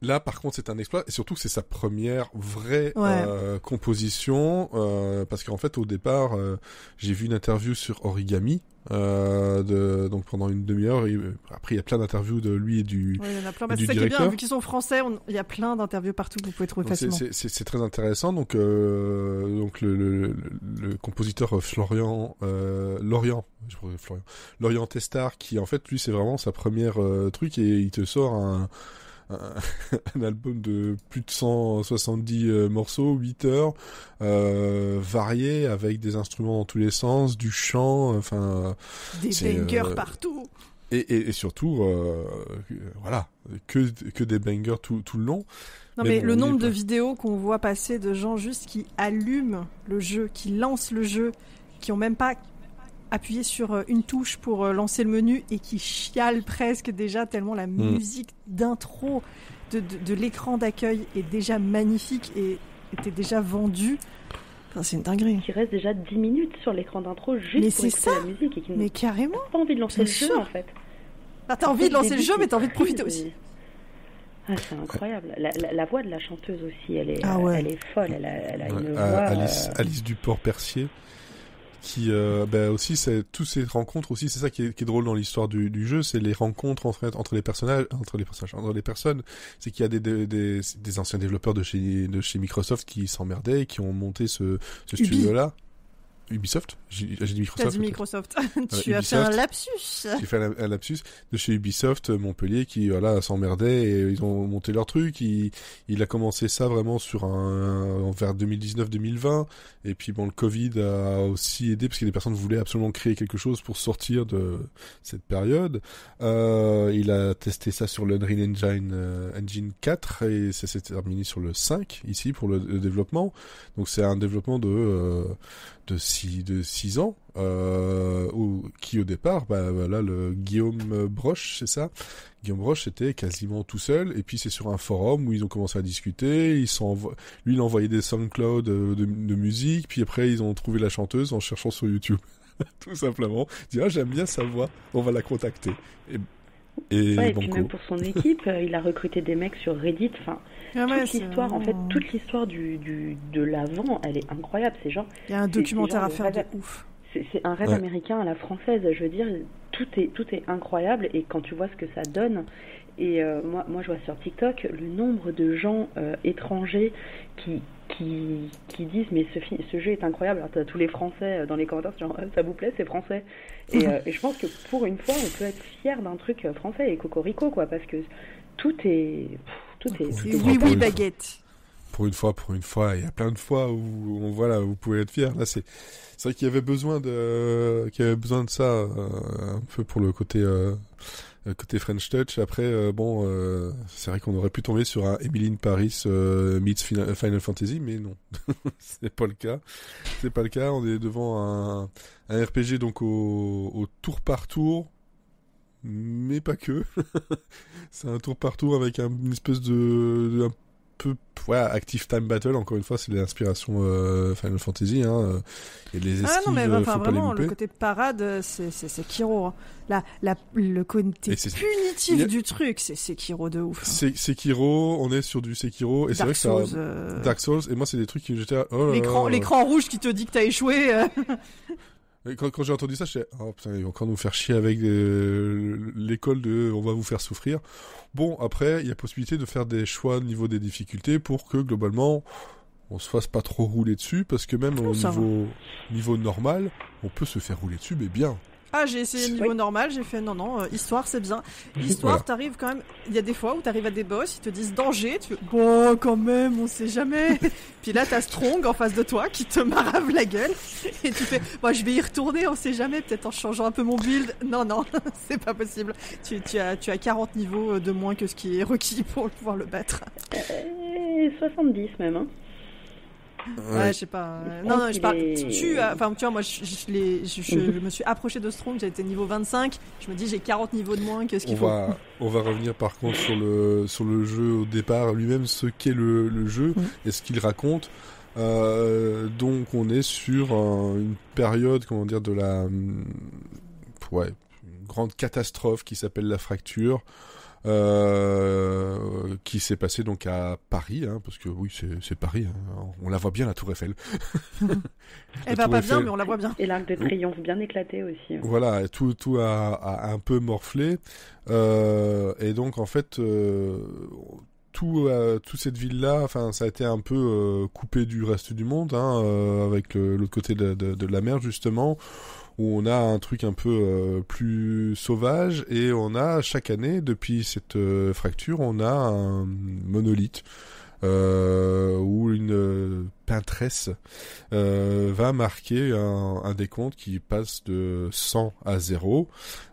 Là, par contre, c'est un exploit, et surtout que c'est sa première vraie composition, parce qu'en fait, au départ, j'ai vu une interview sur Origami, donc pendant une demi-heure. Après, il y a plein d'interviews de lui et du il y en a plein. C'est ça qui est bien, vu qu'ils sont français, il y a plein d'interviews partout que vous pouvez trouver facilement. C'est très intéressant. Donc le compositeur Florian Testard, qui en fait, lui, c'est vraiment sa première truc, et il te sort un album de plus de 170 morceaux, 8 heures, variés, avec des instruments dans tous les sens, du chant, enfin... Des bangers partout. Et surtout, voilà, que des bangers tout le long. Non, mais le nombre de vidéos qu'on voit passer de gens juste qui allument le jeu, qui lancent le jeu, qui ont même pas appuyé sur une touche pour lancer le menu et qui chiale presque déjà tellement la musique d'intro de l'écran d'accueil est déjà magnifique et était déjà vendue. Enfin, c'est une dinguerie. Qui reste déjà 10 minutes sur l'écran d'intro juste pour écouter la musique. Et qui mais carrément. Pas envie de lancer le jeu en fait. Bah, t'as envie de lancer le jeu, mais t'as envie de profiter aussi. Ah, c'est incroyable. La voix de la chanteuse aussi, elle est folle. Elle a une voix... Alice Duport-Percier. Qui aussi, c'est toutes ces rencontres aussi, c'est ça qui est drôle dans l'histoire du jeu, c'est les rencontres entre les personnes. C'est qu'il y a des anciens développeurs de chez Microsoft qui s'emmerdaient et qui ont monté ce studio-là. Ubisoft, j'ai dit Microsoft. T'as dit Microsoft. Tu as fait un lapsus. J'ai fait un lapsus de chez Ubisoft Montpellier qui s'emmerdait et ils ont monté leur truc. Il a commencé ça vraiment vers 2019-2020 et puis le Covid a aussi aidé parce que des personnes voulaient absolument créer quelque chose pour sortir de cette période. Il a testé ça sur l'Unreal Engine 4 et ça s'est terminé sur le 5 ici pour le développement. Donc c'est un développement de 6 ans, qui au départ, là, le Guillaume Broche, c'est ça. Guillaume Broche était quasiment tout seul, et puis c'est sur un forum où ils ont commencé à discuter. Lui, il a envoyé des SoundCloud de musique, puis après ils ont trouvé la chanteuse en cherchant sur YouTube, tout simplement. Ils disent j'aime bien sa voix, on va la contacter. Et puis même pour son équipe, il a recruté des mecs sur Reddit. Enfin, toute l'histoire de l'avant, elle est incroyable. C'est genre. Il y a un documentaire à faire de ouf. C'est un rêve américain à la française. Je veux dire, tout est incroyable et quand tu vois ce que ça donne. Et moi, je vois sur TikTok le nombre de gens étrangers qui disent mais ce jeu est incroyable. Alors t'as tous les Français dans les commentaires genre ça vous plaît, c'est français. Et je pense que pour une fois on peut être fier d'un truc français et cocorico quoi, parce que tout est oui baguette. Pour une fois, il y a plein de fois où vous pouvez être fier. Là c'est vrai qu'il y avait besoin de ça un peu pour le côté French Touch. Après, c'est vrai qu'on aurait pu tomber sur un Emily in Paris meets Final Fantasy, mais non, c'est pas le cas. C'est pas le cas. On est devant un RPG donc au tour par tour, mais pas que. C'est un tour par tour avec une espèce de un peu Active Time Battle. Encore une fois, c'est l'inspiration Final Fantasy. Hein. Il y a les esquives, faut vraiment, pas les louper. le côté parade, c'est Sekiro. Hein. Le côté punitif du truc, c'est Sekiro de ouf. Hein. Sekiro, on est sur du Sekiro. Et c'est vrai que ça... Dark Souls. Et moi, c'est des trucs qui j'étais... L'écran rouge qui te dit que t'as échoué. Quand j'ai entendu ça, je disais, oh putain, ils vont encore nous faire chier avec l'école de on va vous faire souffrir. Bon, après, il y a possibilité de faire des choix au niveau des difficultés pour que, globalement, on se fasse pas trop rouler dessus, parce que même au niveau normal, on peut se faire rouler dessus, mais bien. Ah, j'ai essayé le niveau normal, j'ai fait non, histoire c'est bien. Histoire, t'arrives quand même, il y a des fois où t'arrives à des boss, ils te disent danger, tu fais bon, quand même, on sait jamais. Puis là, t'as Strong en face de toi qui te marave la gueule, et tu fais, je vais y retourner, on sait jamais, peut-être en changeant un peu mon build. Non, c'est pas possible. Tu as 40 niveaux de moins que ce qui est requis pour pouvoir le battre. 70 même, hein. Ouais, je sais pas. Non, je parle. Enfin, tu vois, moi, je me suis approché de Strong, j'ai été niveau 25. Je me dis, j'ai 40 niveaux de moins que ce qu'il faut. On va revenir par contre sur le jeu au départ lui-même, ce qu'est le jeu et ce qu'il raconte. Donc, on est sur une période, comment dire, de la, une grande catastrophe qui s'appelle la fracture. Qui s'est passé donc à Paris, parce que oui, c'est Paris, on la voit bien la Tour Eiffel. Elle va pas bien, mais on la voit bien. Et l'Arc de Triomphe bien éclaté aussi. Voilà, tout a un peu morflé, et donc en fait, toute cette ville-là, enfin, ça a été un peu coupé du reste du monde, avec l'autre côté de la mer justement, où on a un truc un peu plus sauvage, et on a chaque année, depuis cette fracture, on a un monolithe où une peintresse va marquer un décompte qui passe de 100 à 0.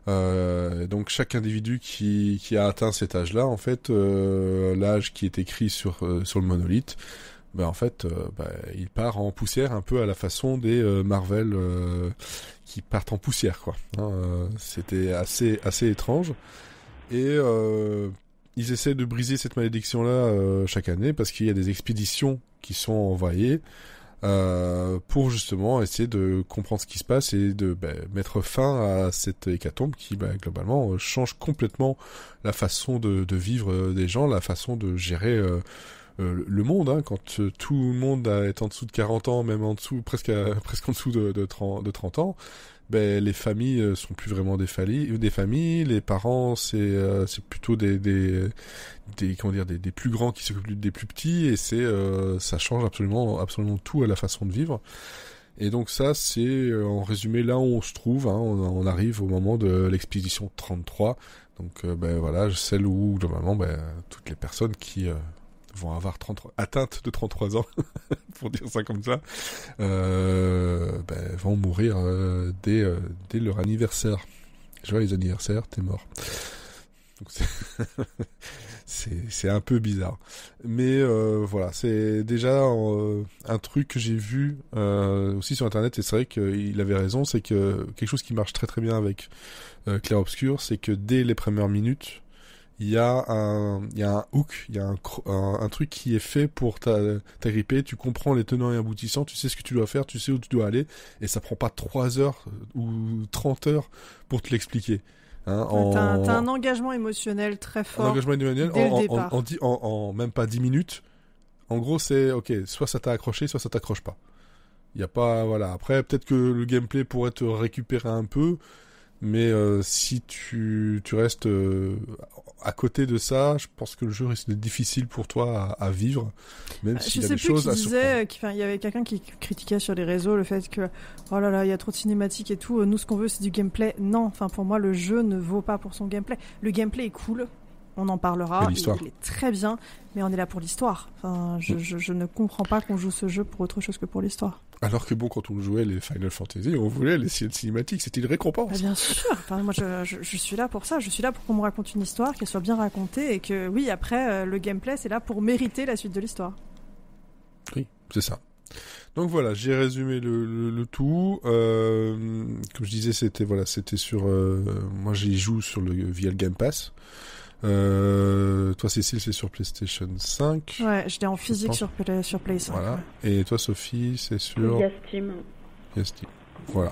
Donc chaque individu qui a atteint cet âge-là, en fait, l'âge qui est écrit sur le monolithe, en fait, il part en poussière, un peu à la façon des Marvel qui partent en poussière, quoi. C'était assez étrange. Et ils essaient de briser cette malédiction-là chaque année, parce qu'il y a des expéditions qui sont envoyées pour justement essayer de comprendre ce qui se passe et de mettre fin à cette hécatombe qui, globalement, change complètement la façon de vivre des gens, la façon de gérer le monde, quand tout le monde est en dessous de 40 ans, même en dessous, presque en dessous de 30 ans, les familles sont plus vraiment des familles, les parents c'est plutôt des plus grands qui s'occupent des plus petits, et ça change absolument tout à la façon de vivre. Et donc ça, c'est en résumé là où on se trouve, on arrive au moment de l'expédition 33, donc voilà, celle où normalement toutes les personnes qui vont avoir atteintes de 33 ans, pour dire ça comme ça, vont mourir dès leur anniversaire. Joyeux anniversaire, t'es mort. Donc c'est un peu bizarre. Mais voilà, c'est déjà un truc que j'ai vu aussi sur Internet, et c'est vrai qu'il avait raison, c'est que quelque chose qui marche très très bien avec Clair Obscur, c'est que dès les premières minutes, il y a un hook, il y a un truc qui est fait pour t'agripper, tu comprends les tenants et aboutissants, tu sais ce que tu dois faire, tu sais où tu dois aller, et ça prend pas 3 heures ou 30 heures pour te l'expliquer. T'as un engagement émotionnel très fort. Un engagement émotionnel en même pas 10 minutes. En gros, c'est ok, soit ça t'a accroché, soit ça t'accroche pas. Il y a pas, voilà. Après, peut-être que le gameplay pourrait te récupérer un peu, mais si tu restes à côté de ça, je pense que le jeu risque d'être difficile pour toi à vivre, même s'il y a des choses à surprendre. Il y avait quelqu'un qui critiquait sur les réseaux le fait que oh là là, il y a trop de cinématiques et tout, nous ce qu'on veut c'est du gameplay. Non, pour moi le jeu ne vaut pas pour son gameplay. Le gameplay est cool, on en parlera, il est très bien, mais on est là pour l'histoire. Je ne comprends pas qu'on joue ce jeu pour autre chose que pour l'histoire. Alors que quand on jouait les Final Fantasy, on voulait les cinématiques, c'était une récompense. Bien sûr, moi je suis là pour ça, je suis là pour qu'on me raconte une histoire, qu'elle soit bien racontée, et que oui, après, le gameplay c'est là pour mériter la suite de l'histoire. Oui, c'est ça. Donc voilà, j'ai résumé le tout. Comme je disais, c'était sur... moi j'y joue via le Game Pass. Toi Cécile, c'est sur PlayStation 5. Ouais, je l'ai en physique sur Play 5. Voilà. Ouais. Et toi Sophie, c'est sur... Via Steam. Voilà.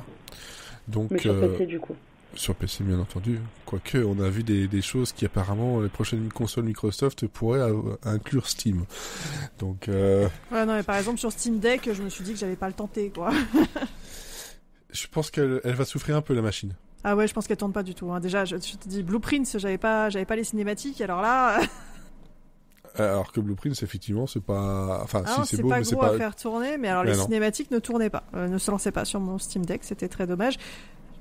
Donc, mais sur PC du coup. Sur PC bien entendu. Quoique, on a vu des choses qui apparemment, les prochaines consoles Microsoft pourraient inclure Steam. Donc... Ouais, non, mais par exemple sur Steam Deck, je me suis dit que j'allais pas le tenter, quoi. Je pense qu'elle va souffrir un peu la machine. Ah ouais, je pense qu'elle tourne pas du tout. Déjà, je te dis Blueprints, j'avais pas les cinématiques, alors là... Alors que Blueprints, effectivement, c'est pas... Enfin, si, c'est beau, mais c'est pas... gros à faire tourner, mais alors les cinématiques ne tournaient pas. Ne se lançaient pas sur mon Steam Deck, c'était très dommage.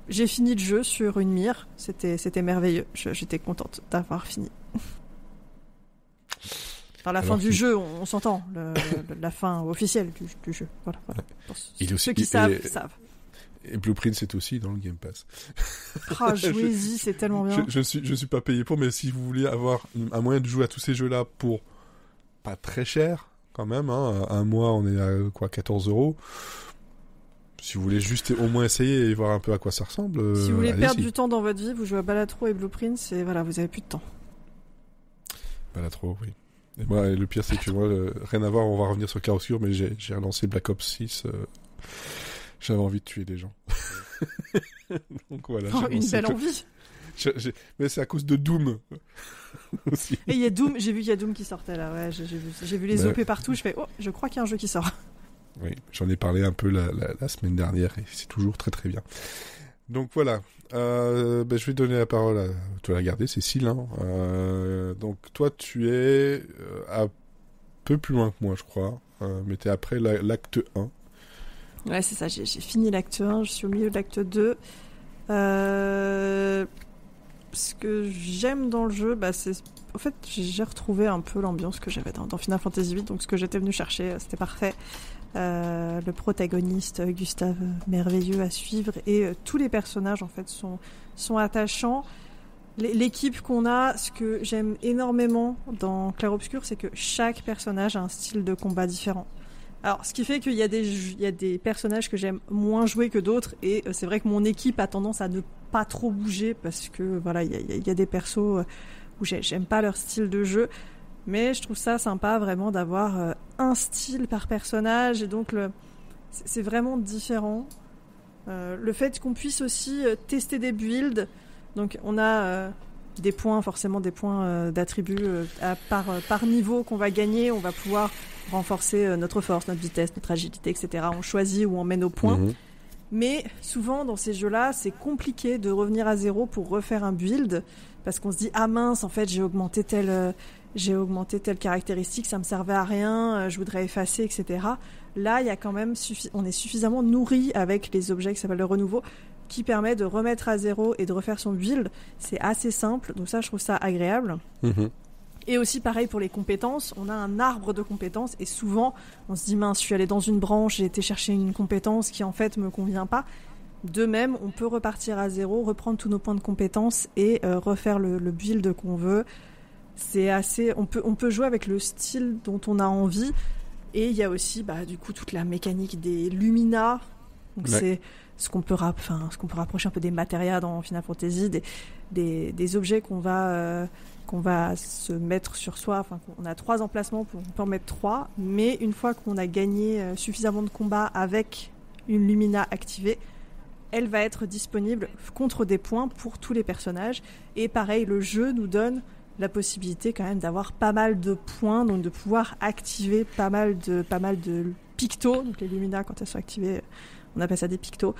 J'ai fini le jeu sur une mire, c'était merveilleux. J'étais contente d'avoir fini. La fin du jeu, on s'entend. La fin officielle du jeu. Voilà. Ceux qui savent. Et Blueprint, c'est aussi dans le Game Pass. Jouez-y, c'est tellement bien. Je suis pas payé pour, mais si vous voulez avoir un moyen de jouer à tous ces jeux-là pour pas très cher, quand même. Hein. Un mois, on est à quoi, 14€. Si vous voulez juste au moins essayer et voir un peu à quoi ça ressemble. Si vous voulez allez-y. perdre du temps dans votre vie, vous jouez à Balatro et Blueprints et voilà, vous avez plus de temps. Balatro, oui. Et moi, le pire, c'est que moi, rien à voir, on va revenir sur Clarobscur, mais j'ai relancé Black Ops 6. J'avais envie de tuer des gens. Donc voilà. Une belle envie. Mais c'est à cause de Doom. Aussi. Et il y a Doom, j'ai vu qu'il y a Doom qui sortait là, ouais, j'ai vu les OP partout, je fais, oh, je crois qu'il y a un jeu qui sort. Oui, j'en ai parlé un peu la semaine dernière et c'est toujours très très bien. Donc voilà, je vais donner la parole à... Tu vas la garder, Cécile. Hein. Donc toi, tu es un peu plus loin que moi, je crois. Mais tu es après l'acte 1. Ouais, c'est ça, j'ai fini l'acte 1, je suis au milieu de l'acte 2. Ce que j'aime dans le jeu, c'est... En fait, j'ai retrouvé un peu l'ambiance que j'avais dans Final Fantasy VIII, donc ce que j'étais venu chercher, c'était parfait. Le protagoniste, Gustave, merveilleux à suivre, et tous les personnages, en fait, sont attachants. L'équipe qu'on a, ce que j'aime énormément dans Clarobscur, c'est que chaque personnage a un style de combat différent. Alors, ce qui fait qu'il y a des personnages que j'aime moins jouer que d'autres, et c'est vrai que mon équipe a tendance à ne pas trop bouger, parce que, voilà, il y a des persos où j'aime pas leur style de jeu, mais je trouve ça sympa, vraiment, d'avoir un style par personnage, et donc, c'est vraiment différent. Le fait qu'on puisse aussi tester des builds, donc on a des points, forcément des points d'attributs par niveau qu'on va gagner, on va pouvoir renforcer notre force, notre vitesse, notre agilité, etc. On choisit où on met nos points. Mmh. Mais souvent, dans ces jeux-là, c'est compliqué de revenir à zéro pour refaire un build, parce qu'on se dit « Ah mince, en fait, j'ai augmenté telle caractéristique, ça me servait à rien, je voudrais effacer, etc. » Là, il y a quand même on est suffisamment nourri avec les objets qui s'appellent le renouveau, qui permet de remettre à zéro et de refaire son build. C'est assez simple, donc ça, je trouve ça agréable. Mmh. Et aussi, pareil pour les compétences, on a un arbre de compétences, et souvent, on se dit, mince, je suis allé dans une branche, j'ai été chercher une compétence qui, en fait, me convient pas. De même, on peut repartir à zéro, reprendre tous nos points de compétences et refaire le build qu'on veut. C'est assez... On peut jouer avec le style dont on a envie, et il y a aussi, du coup, toute la mécanique des Lumina. Donc, ouais. C'est ce qu'on peut rapprocher un peu des Materia dans Final Fantasy, des objets qu'on va se mettre sur soi. Enfin, on a 3 emplacements, on peut en mettre 3, mais une fois qu'on a gagné suffisamment de combats avec une Lumina activée, elle va être disponible contre des points pour tous les personnages. Et pareil, le jeu nous donne la possibilité quand même d'avoir pas mal de points, donc de pouvoir activer pas mal de pictos. Donc les Lumina, quand elles sont activées, on appelle ça des pictos.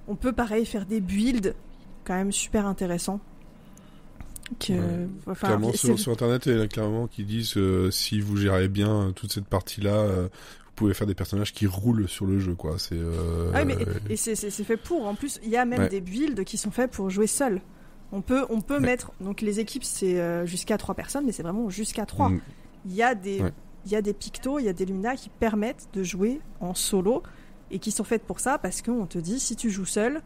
On peut pareil faire des builds quand même super intéressants. Clairement, sur Internet, il y en a clairement qui disent que si vous gérez bien toute cette partie-là, vous pouvez faire des personnages qui roulent sur le jeu, quoi. C'est et c'est fait pour. En plus, il y a même des builds qui sont faits pour jouer seul. On peut mettre, donc les équipes, c'est jusqu'à 3 personnes, mais c'est vraiment jusqu'à 3. Il y a des pictos, il y a des Lumina qui permettent de jouer en solo et qui sont faites pour ça, parce qu'on te dit, si tu joues seul,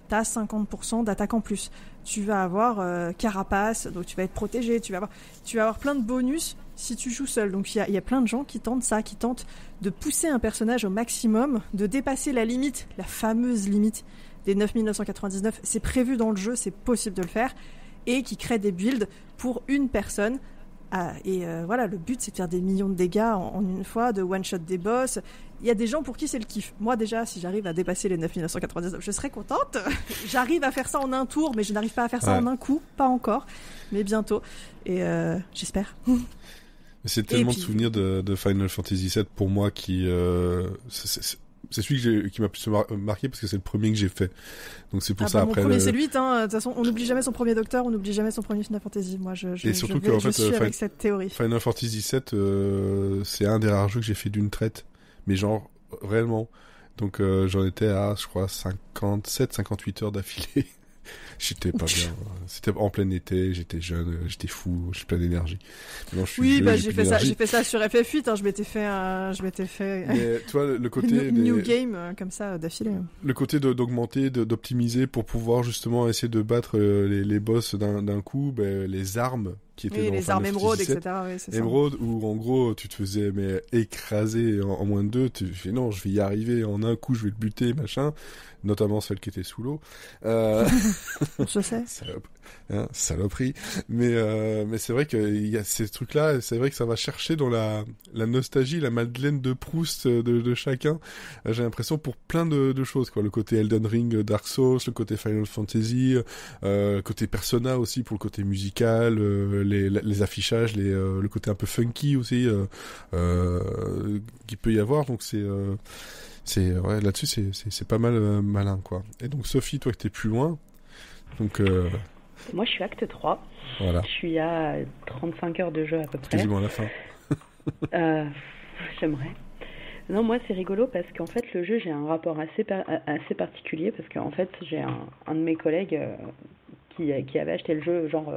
t'as 50% d'attaque en plus. Tu vas avoir carapace, donc tu vas être protégé, tu vas avoir plein de bonus si tu joues seul. Donc il y a plein de gens qui tentent ça, qui tentent de pousser un personnage au maximum, de dépasser la limite, la fameuse limite des 9999. C'est prévu dans le jeu, c'est possible de le faire, et qui créent des builds pour une personne. Voilà, le but, c'est de faire des millions de dégâts en une fois, de one-shot des boss. Il y a des gens pour qui c'est le kiff. Moi, déjà, si j'arrive à dépasser les 9999, je serais contente. J'arrive à faire ça en un tour, mais je n'arrive pas à faire ça en un coup. Pas encore, mais bientôt. Et j'espère. C'est tellement de souvenirs de Final Fantasy VII pour moi qui... c'est celui qui m'a plus marqué parce que c'est le premier que j'ai fait. Donc c'est pour ça après. Mon premier c'est le 8, hein. De toute façon, on n'oublie jamais son premier Docteur, on n'oublie jamais son premier Final Fantasy. Moi, je suis avec cette théorie. Final Fantasy VII, c'est un des rares jeux que j'ai fait d'une traite, mais genre réellement. Donc j'en étais à, je crois, 57-58 heures d'affilée. J'étais pas bien. C'était en plein été, j'étais jeune, j'étais fou, j'ai plein d'énergie. J'ai fait ça sur FF8, hein, je m'étais fait Mais toi, le côté new game comme ça d'affilée. Le côté d'augmenter, d'optimiser pour pouvoir justement essayer de battre les boss d'un coup, les armes qui était Oui, dans les Final armes Fantasy émeraudes, VII. etc. Oui, c'est ça. Émeraude, où en gros tu te faisais écraser en moins de 2, tu fais non, je vais y arriver en un coup, je vais le buter, machin, notamment celle qui était sous l'eau. Je sais. Saloperie. Mais c'est vrai qu'il y a ces trucs-là, et c'est vrai que ça va chercher dans la nostalgie, la Madeleine de Proust de chacun. J'ai l'impression pour plein de choses, quoi. Le côté Elden Ring, Dark Souls, le côté Final Fantasy, le côté Persona aussi pour le côté musical, les affichages, le côté un peu funky aussi qu'il peut y avoir. Donc ouais, là-dessus c'est pas mal malin, quoi. Et donc Sophie, toi que t'es plus loin, donc moi je suis acte 3. Voilà. Je suis à 35 heures de jeu à peu près. Quasiment à la fin. J'aimerais. Non, moi c'est rigolo parce qu'en fait le jeu, j'ai un rapport assez particulier parce qu'en fait j'ai un de mes collègues qui avait acheté le jeu genre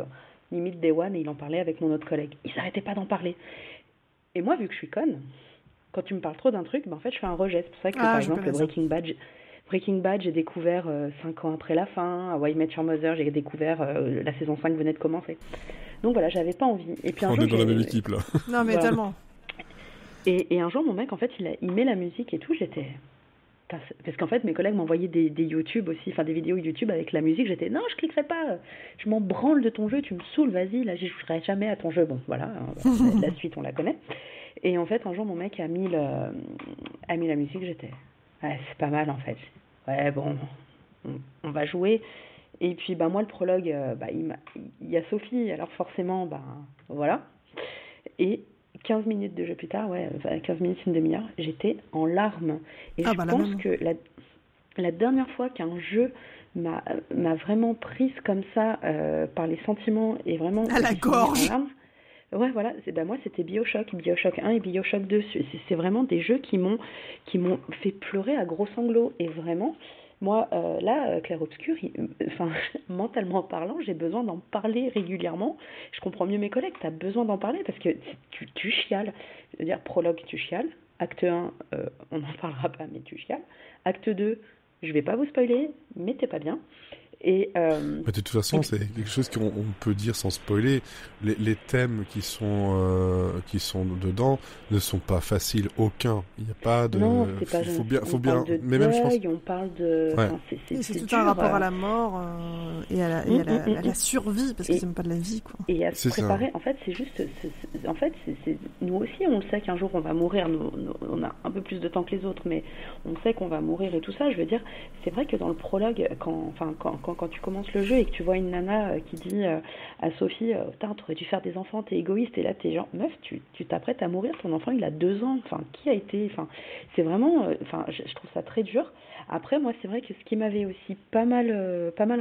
limite Day One, et il en parlait avec mon autre collègue. Ils s'arrêtaient pas d'en parler. Et moi, vu que je suis conne, quand tu me parles trop d'un truc, en fait je fais un rejet. C'est pour ça que par exemple Breaking Bad, j'ai découvert 5 ans après la fin. How I Met Your Mother, j'ai découvert la saison 5 venait de commencer. Donc voilà, j'avais pas envie. Et puis on est dans la même équipe là. Non mais voilà. tellement. Et un jour, mon mec, en fait, il met la musique et tout. J'étais... Parce qu'en fait, mes collègues m'envoyaient des YouTube aussi, enfin des vidéos YouTube avec la musique. J'étais, non, je cliquerai pas. Je m'en branle de ton jeu, tu me saoules, vas-y. Là, je jouerai jamais à ton jeu. Bon, voilà, la suite, on la connaît. Et en fait, un jour, mon mec a mis la musique. J'étais, ouais, c'est pas mal en fait. Ouais, bon, on va jouer. Et puis, moi, le prologue, il y a Sophie. Alors forcément, voilà. Et 15 minutes de jeu plus tard, 15 minutes, une demi-heure, j'étais en larmes. Et je pense que la dernière fois qu'un jeu m'a vraiment prise comme ça par les sentiments et vraiment... À la gorge. Ouais, voilà, moi c'était Bioshock 1 et Bioshock 2. C'est vraiment des jeux qui m'ont fait pleurer à gros sanglots. Et vraiment, moi, là, Clair Obscur, mentalement parlant, j'ai besoin d'en parler régulièrement. Je comprends mieux mes collègues, tu as besoin d'en parler parce que tu chiales. Je veux dire, prologue, tu chiales. Acte 1, on n'en parlera pas, mais tu chiales. Acte 2, je vais pas vous spoiler, mais t'es pas bien. Et de toute façon, c'est quelque chose qu'on peut dire sans spoiler. Les thèmes qui sont dedans ne sont pas faciles, aucun. Il n'y a pas de. Non, c'est pas. Faut bien. Mais même je pense. On parle de. Ouais. C'est tout dur, un rapport à la mort et à la survie parce que c'est même pas de la vie, quoi. Et à se préparer. Ça. En fait, c'est juste. En fait, nous aussi, on le sait qu'un jour on va mourir. On a un peu plus de temps que les autres, mais on sait qu'on va mourir et tout ça. Je veux dire, c'est vrai que dans le prologue, quand tu commences le jeu et que tu vois une nana qui dit à Sophie, t'aurais dû faire des enfants, t'es égoïste, et là t'es genre, meuf, tu t'apprêtes à mourir, ton enfant il a 2 ans, qui a été, c'est vraiment, je trouve ça très dur. Après, moi, c'est vrai que ce qui m'avait aussi pas mal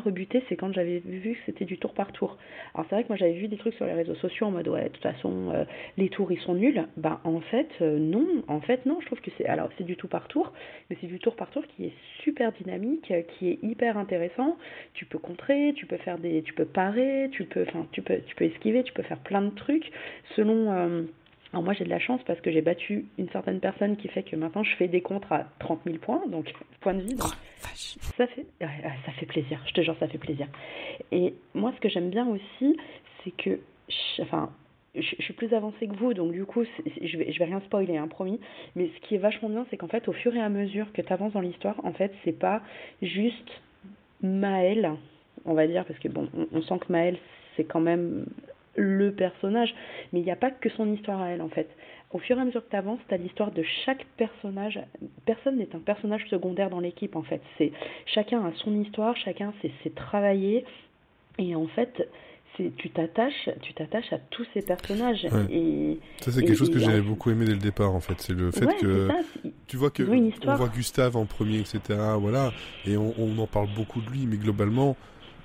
rebuté, c'est quand j'avais vu que c'était du tour par tour. Alors c'est vrai que moi j'avais vu des trucs sur les réseaux sociaux en mode, ouais, de toute façon, les tours ils sont nuls. En fait, non, je trouve que c'est du tour par tour, mais c'est du tour par tour qui est super dynamique, qui est hyper intéressant. Tu peux contrer, tu peux parer, tu peux esquiver, tu peux faire plein de trucs selon... Alors moi j'ai de la chance parce que j'ai battu une certaine personne qui fait que maintenant je fais des contres à 30 000 points, donc points de vie. Donc ça fait plaisir, je te jure, ça fait plaisir. Et moi ce que j'aime bien aussi, c'est que... je suis plus avancée que vous, donc du coup, je vais rien spoiler, promis. Mais ce qui est vachement bien, c'est qu'en fait, au fur et à mesure que tu avances dans l'histoire, en fait, c'est pas juste Maël, on va dire, parce que bon, on sent que Maël, c'est quand même le personnage, mais il n'y a pas que son histoire à elle, en fait. Au fur et à mesure que tu avances, tu as l'histoire de chaque personnage. Personne n'est un personnage secondaire dans l'équipe, en fait. Chacun a son histoire, chacun c'est travaillé, et en fait... tu t'attaches à tous ces personnages. Ouais. Et ça, c'est quelque chose que j'avais beaucoup aimé dès le départ, en fait. C'est le fait que tu vois que on voit Gustave en premier, etc. Voilà, et on en parle beaucoup de lui, mais globalement,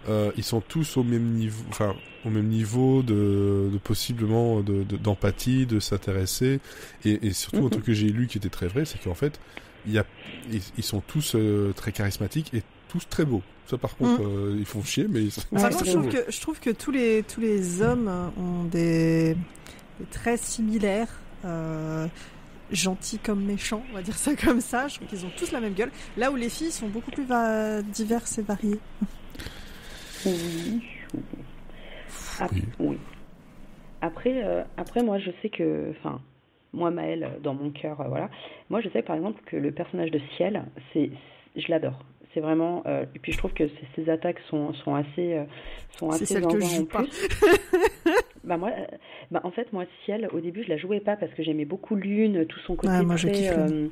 ils sont tous au même niveau de possiblement d'empathie, de s'intéresser, et surtout un truc que j'ai lu qui était très vrai, c'est qu'en fait, ils sont tous très charismatiques et tous très beaux. Ça, par contre, ils font chier, mais je trouve que tous les hommes ont des traits similaires, gentils comme méchants, on va dire ça comme ça. Je trouve qu'ils ont tous la même gueule. Là où les filles sont beaucoup plus diverses et variées. Oui. Après, moi, je sais que, enfin, moi, Maëlle, dans mon cœur, voilà. Moi, je sais par exemple que le personnage de Ciel, je l'adore. C'est vraiment, et puis je trouve que ses attaques sont assez C'est celle que je zinzin en joue pas. plus. En fait, moi, Ciel, au début, je la jouais pas parce que j'aimais beaucoup Lune, tout son côté Ouais, moi, je très, kiffe Lune.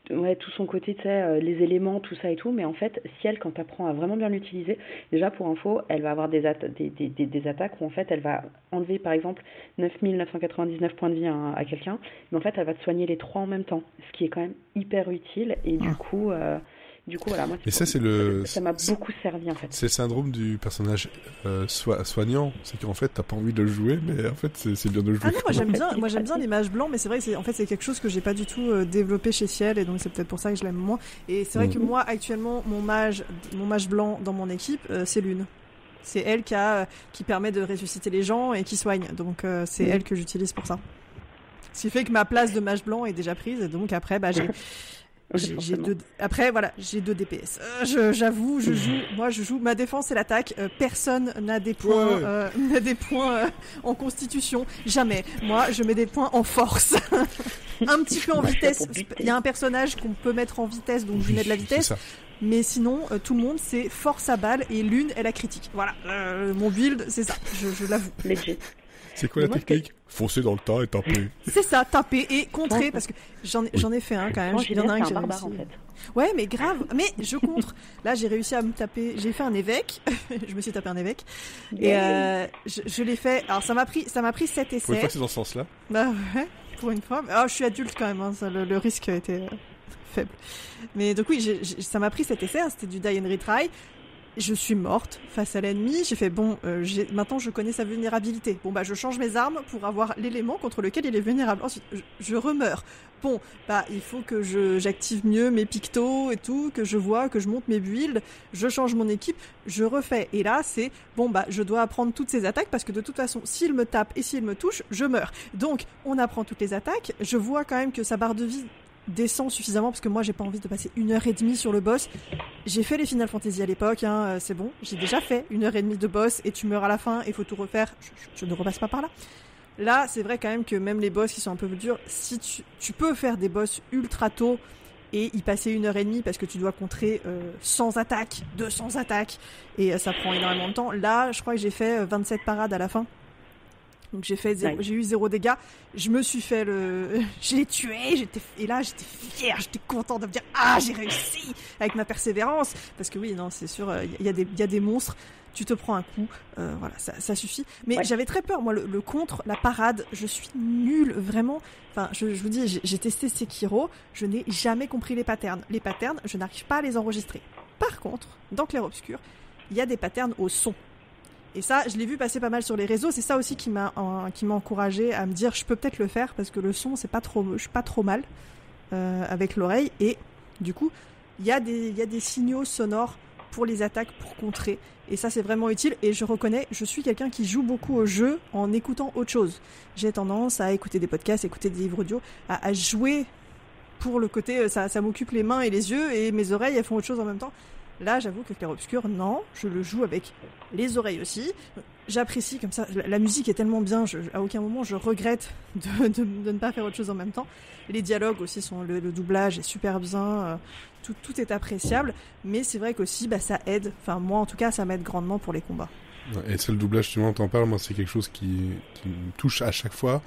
tout son côté, tu sais, les éléments, tout ça et tout. Mais en fait, Ciel, quand tu apprends à vraiment bien l'utiliser, déjà pour info, elle va avoir des attaques où en fait, elle va enlever par exemple 9999 points de vie à quelqu'un, mais en fait, elle va te soigner les 3 en même temps, ce qui est quand même hyper utile. Et du coup, voilà, moi, Et ça, c'est le... ça m'a beaucoup servi en fait. C'est le syndrome du personnage soignant. C'est qu'en fait, t'as pas envie de le jouer, mais en fait, c'est bien de le jouer. Ah non, moi j'aime bien l'image blanc, mais c'est vrai que c'est quelque chose que j'ai pas du tout développé chez Ciel, et donc c'est peut-être pour ça que je l'aime moins. Et c'est vrai que moi, actuellement, mon mage blanc dans mon équipe, c'est Lune. C'est elle qui permet de ressusciter les gens et qui soigne. Donc c'est elle que j'utilise pour ça. Ce qui fait que ma place de mage blanc est déjà prise, et donc après, j'ai deux DPS. J'avoue, je joue ma défense et l'attaque. Personne n'a des points, en constitution. Jamais. Moi, je mets des points en force. Un petit peu en vitesse. Il y a un personnage qu'on peut mettre en vitesse, donc je lui mets de la vitesse. Mais sinon, tout le monde, c'est force à balle, et Lune, elle a critique. Voilà. Mon build, c'est ça. Je l'avoue. Legit. C'est quoi la technique ? Foncer dans le tas et taper. C'est ça, taper et contrer, parce que j'en ai fait un quand même. Il y en a un que j'ai réussi. En fait. Ouais, mais grave. Mais je contre. Là, j'ai réussi à me taper. J'ai fait un évêque. Je me suis tapé un évêque. Et je l'ai fait. Alors, ça m'a pris 7 essais. Pour une fois, c'est dans ce sens-là. Bah ouais, pour une fois. Je suis adulte quand même. Hein, ça, le risque était faible. Mais donc oui, ça m'a pris 7 essais. Hein, c'était du die and retry. Je suis morte face à l'ennemi. J'ai fait maintenant je connais sa vulnérabilité. Bon je change mes armes pour avoir l'élément contre lequel il est vulnérable. Ensuite je remeurs. Bon il faut que j'active mieux mes pictos et tout, que je monte mes builds, je change mon équipe, je refais. Et là c'est je dois apprendre toutes ces attaques parce que de toute façon s'il me tape et s'il me touche, je meurs. Donc on apprend toutes les attaques. Je vois quand même que sa barre de vie descend suffisamment parce que moi j'ai pas envie de passer 1h30 sur le boss. J'ai fait les Final Fantasy à l'époque, c'est bon, j'ai déjà fait 1h30 de boss et tu meurs à la fin et faut tout refaire. Je ne repasse pas par là. Là, c'est vrai quand même que même les boss qui sont un peu plus durs, si tu peux faire des boss ultra tôt et y passer 1h30 parce que tu dois contrer 100 attaques, 200 attaques et ça prend énormément de temps. Là, je crois que j'ai fait 27 parades à la fin. Donc j'ai eu 0 dégâts. Je me suis fait je l'ai tué. Et là j'étais fière, j'étais contente de me dire j'ai réussi avec ma persévérance. Parce que oui, non, c'est sûr, il y a des monstres. Tu te prends un coup, voilà, ça suffit. Mais j'avais très peur, moi, le contre, la parade, je suis nulle, vraiment. Enfin, je vous dis, j'ai testé Sekiro, je n'ai jamais compris les patterns. Les patterns, je n'arrive pas à les enregistrer. Par contre, dans Clair Obscur, il y a des patterns au son. Et ça, je l'ai vu passer pas mal sur les réseaux. C'est ça aussi qui m'a encouragé à me dire, je peux peut-être le faire parce que le son, je suis pas trop mal avec l'oreille. Et du coup, il y a des signaux sonores pour les attaques, pour contrer. Et ça, c'est vraiment utile. Et je reconnais, je suis quelqu'un qui joue beaucoup au jeu en écoutant autre chose. J'ai tendance à écouter des podcasts, écouter des livres audio, à jouer pour le côté, ça m'occupe les mains et les yeux et mes oreilles, elles font autre chose en même temps. Là, j'avoue que Clair Obscur, non, je le joue avec les oreilles aussi. J'apprécie comme ça. La musique est tellement bien, à aucun moment je regrette de ne pas faire autre chose en même temps. Les dialogues aussi le doublage est super bien, tout est appréciable. Mais c'est vrai qu'aussi, ça aide. Enfin, moi en tout cas, ça m'aide grandement pour les combats. Et c'est le doublage, tu m'en parles, moi c'est quelque chose qui me touche à chaque fois.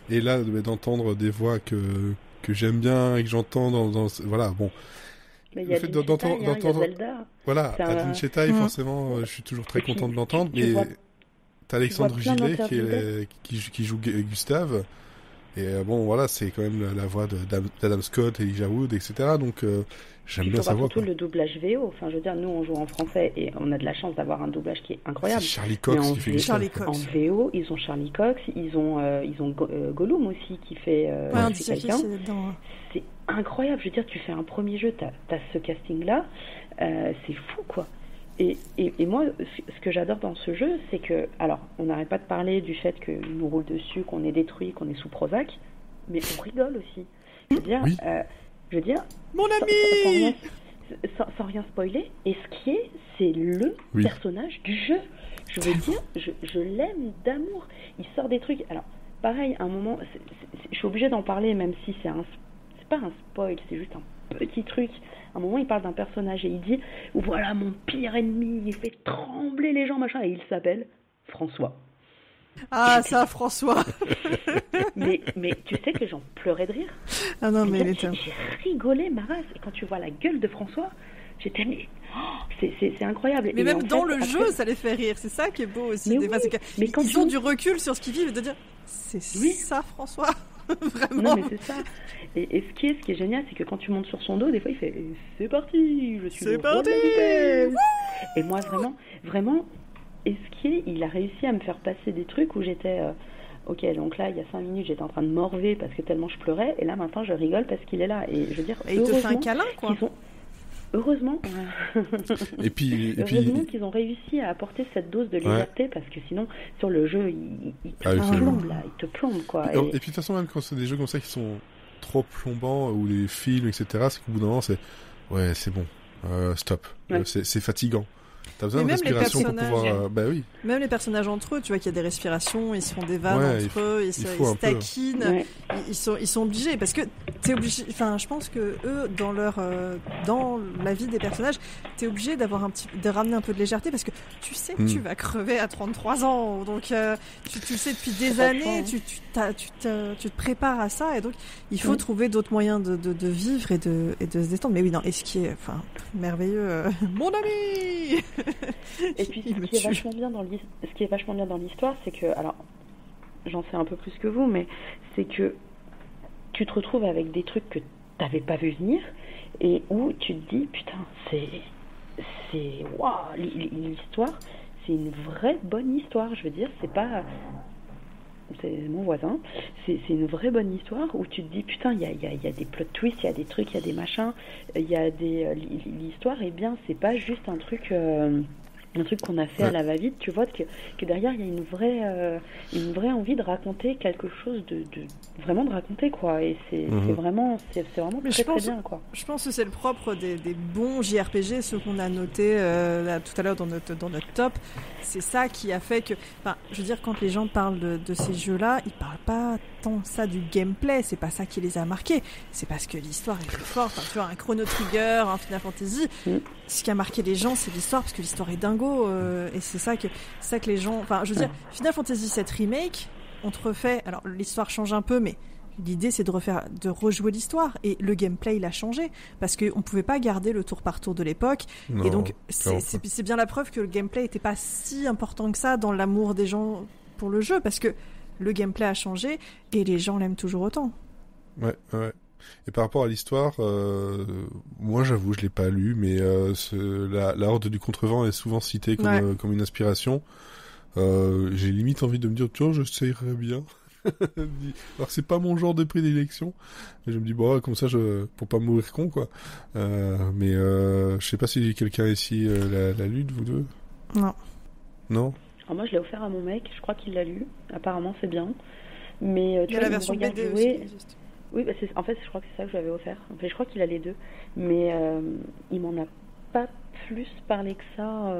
Et là, d'entendre des voix que j'aime bien et que j'entends voilà, bon. Mais il y a Zelda. Voilà, Adin Chetai, forcément, je suis toujours très content de l'entendre. Mais t'as Alexandre Gillet qui joue Gustave. Et voilà, c'est quand même la voix d'Adam Scott, Elijah Wood, etc. Donc j'aime bien savoir. Surtout le doublage VO. Enfin, je veux dire, nous on joue en français et on a de la chance d'avoir un doublage qui est incroyable. C'est Charlie Cox qui fait Charlie Cox. En VO, ils ont Charlie Cox, ils ont Gollum aussi qui fait quelqu'un. C'est incroyable. Je veux dire, tu fais un premier jeu, t'as ce casting-là, c'est fou quoi. Et moi, ce que j'adore dans ce jeu, c'est que, alors, on n'arrête pas de parler du fait qu'il nous roule dessus, qu'on est détruit, qu'on est sous Prozac, mais on rigole aussi. Je veux dire, mon ami, sans rien spoiler. Et ce qui est, c'est le personnage du jeu. Je veux dire, je l'aime d'amour. Il sort des trucs. Alors, pareil, à un moment, je suis obligée d'en parler, même si c'est pas un spoil, c'est juste un petit truc. À un moment, il parle d'un personnage et il dit « Voilà mon pire ennemi, il fait trembler les gens, machin. » Et il s'appelle François. Ah, ça, François. mais tu sais que j'en pleurais de rire. Ah non, mais j'ai rigolé ma race. Et quand tu vois la gueule de François, j'étais c'est incroyable. Mais même dans le jeu, ça les fait rire. C'est ça qui est beau aussi. Mais quand ils ont du recul sur ce qu'ils vivent, de dire c'est ça, François. Vraiment. Non, mais c'est ça. Et ce qui est génial, c'est que quand tu montes sur son dos, des fois, il fait c'est parti, je suis le roi de la vitesse. Et moi, vraiment, il a réussi à me faire passer des trucs où j'étais ok, donc là, il y a 5 minutes, j'étais en train de morver parce que tellement je pleurais, et là, maintenant, je rigole parce qu'il est là. Et je veux dire, et il te fait un câlin, quoi. Heureusement. et puis heureusement qu'ils ont réussi à apporter cette dose de légèreté, parce que sinon, sur le jeu, il te plombe, quoi. Et puis de toute façon, même quand c'est des jeux comme ça qui sont trop plombants, ou des films, etc., c'est qu'au bout d'un moment, c'est bon, stop. Ouais. C'est fatigant. T'as besoin de respiration pour pouvoir... bah oui. Même les personnages entre eux, tu vois qu'il y a des respirations, ils se font des vannes entre eux, ils se taquinent, ils sont obligés, parce que t'es obligé... Enfin, je pense que eux, dans la vie des personnages, t'es obligé de ramener un peu de légèreté, parce que tu sais que tu vas crever à 33 ans, donc tu le sais depuis des années, tu te prépares à ça, et donc il faut trouver d'autres moyens de vivre et de se détendre. Mais oui, non, et ce qui est merveilleux, mon ami. Et puis ce qui est vachement bien dans l'histoire, c'est que, alors j'en sais un peu plus que vous, mais c'est que tu te retrouves avec des trucs que t'avais pas vu venir, et où tu te dis putain, c'est waouh, l'histoire, c'est une vraie bonne histoire. Je veux dire, c'est mon voisin, c'est une vraie bonne histoire où tu te dis putain, il y a des plot twists, il y a des trucs, il y a des machins, il y a l'histoire est bien, c'est pas juste un truc qu'on a fait à la va-vite, tu vois que derrière il y a une vraie envie de raconter quelque chose, de vraiment de raconter, quoi, et c'est vraiment très très bien, quoi. Je pense que c'est le propre des bons JRPG, ceux qu'on a notés là, tout à l'heure dans notre top. C'est ça qui a fait que, je veux dire, quand les gens parlent de ces jeux-là, ils parlent pas tant ça du gameplay, c'est pas ça qui les a marqués, c'est parce que l'histoire est plus forte. Tu vois, un Chrono Trigger, un Final Fantasy, ce qui a marqué les gens, c'est l'histoire, parce que l'histoire est dingo, et c'est ça que les gens... je veux dire, Final Fantasy VII Remake, on te refait... Alors, l'histoire change un peu, mais l'idée, c'est de rejouer l'histoire, et le gameplay, il a changé, parce qu'on pouvait pas garder le tour par tour de l'époque, et donc c'est bien la preuve que le gameplay était pas si important que ça dans l'amour des gens pour le jeu, parce que le gameplay a changé, et les gens l'aiment toujours autant. Ouais. Et par rapport à l'histoire, moi j'avoue, je l'ai pas lu, mais la Horde du Contrevent est souvent citée comme une inspiration. J'ai limite envie de me dire, tiens, j'essayerais bien. Alors c'est pas mon genre de prédilection, mais je me dis comme ça, pour pas mourir con, quoi. Mais je sais pas si quelqu'un ici l'a lu, de vous deux. Non. Alors moi je l'ai offert à mon mec, je crois qu'il l'a lu. Apparemment c'est bien, mais il y a la version BD jouer... aussi. Juste. Oui, en fait, je crois que c'est ça que je lui avais offert. Enfin, je crois qu'il a les deux. Mais il m'en a pas plus parlé que ça.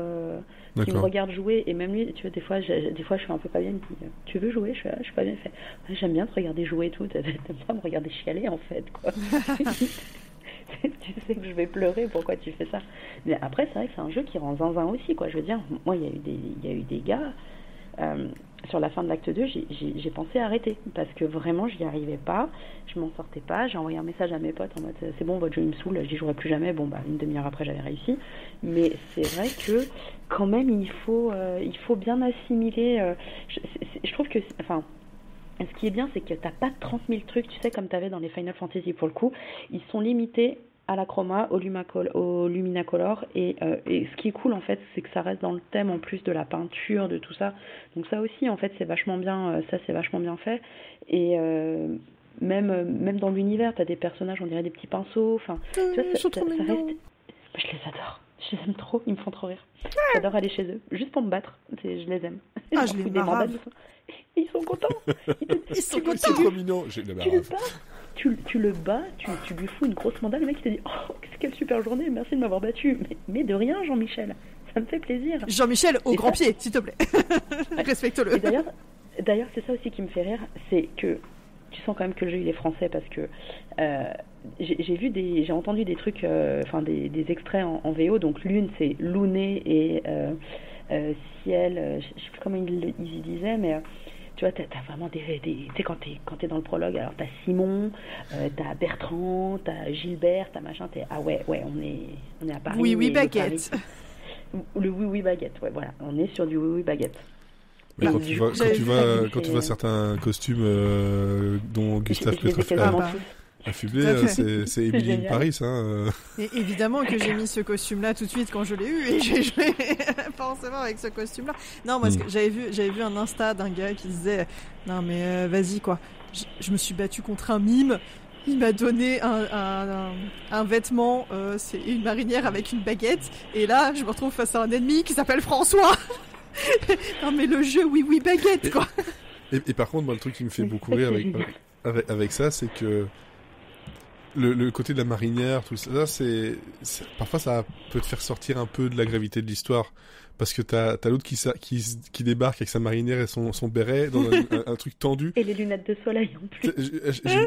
Il me regarde jouer. Et même lui, tu vois, des fois, je suis un peu pas bien. Il me dit, tu veux jouer? Je suis pas bien. Il fait, j'aime bien te regarder jouer et tout. T'aimes pas me regarder chialer, en fait, quoi. Tu sais que je vais pleurer, pourquoi tu fais ça? Mais après, c'est vrai que c'est un jeu qui rend zinzin aussi, quoi. Je veux dire, moi, il y a eu des gars... sur la fin de l'acte 2, j'ai pensé arrêter, parce que vraiment j'y arrivais pas, je m'en sortais pas. J'ai envoyé un message à mes potes en mode c'est bon, votre jeu il me saoule, j'y jouerai plus jamais. Une demi-heure après j'avais réussi, mais c'est vrai que quand même il faut bien assimiler. Je trouve que ce qui est bien, c'est que t'as pas 30 000 trucs, tu sais, comme t'avais dans les Final Fantasy. Pour le coup, ils sont limités à la chroma, au Luminacolor, et ce qui est cool, en fait, c'est que ça reste dans le thème, en plus de la peinture, de tout ça. Donc ça aussi, en fait, c'est vachement bien fait. Et même dans l'univers, t'as des personnages, on dirait des petits pinceaux. Tu vois, ça reste... Je les adore. Je les aime trop, ils me font trop rire. J'adore aller chez eux, juste pour me battre. Je les aime. Je les marave. Ils sont contents. Ils sont contents. C'est trop mignon. Tu le bats, tu lui fous une grosse mandale, le mec il te dit « Oh, quelle super journée, merci de m'avoir battu. » Mais de rien, Jean-Michel. Ça me fait plaisir. Jean-Michel, au grand pied, s'il te plaît. Respecte-le. Et d'ailleurs, c'est ça aussi qui me fait rire, c'est que tu sens quand même que le jeu il est français parce que j'ai entendu des trucs, des extraits en VO. Donc Lune, c'est Louné et Ciel, je sais plus comment ils y disaient, mais tu vois, t'as vraiment tu sais, quand t'es dans le prologue, alors t'as Simon, t'as Bertrand, t'as Gilbert, t'as machin, ah ouais, on est à Paris. Oui, baguette. Le oui, baguette, ouais, voilà, on est sur du oui, baguette. Mais quand tu vois certains costumes dont Gustave Petrov affublé, c'est Emily in Paris. Et évidemment que j'ai mis ce costume-là tout de suite quand je l'ai eu, et j'ai joué forcément avec ce costume-là. Non, parce que j'avais vu un Insta d'un gars qui disait non mais vas-y quoi, je me suis battu contre un mime. Il m'a donné un vêtement, c'est une marinière avec une baguette, et là je me retrouve face à un ennemi qui s'appelle François. Non mais le jeu oui baguette quoi. Et par contre moi le truc qui me fait beaucoup rire avec ça, c'est que le côté de la marinière, tout ça, parfois ça peut te faire sortir un peu de la gravité de l'histoire, parce que t'as l'autre qui débarque avec sa marinière et son béret dans un truc tendu. Et les lunettes de soleil en plus.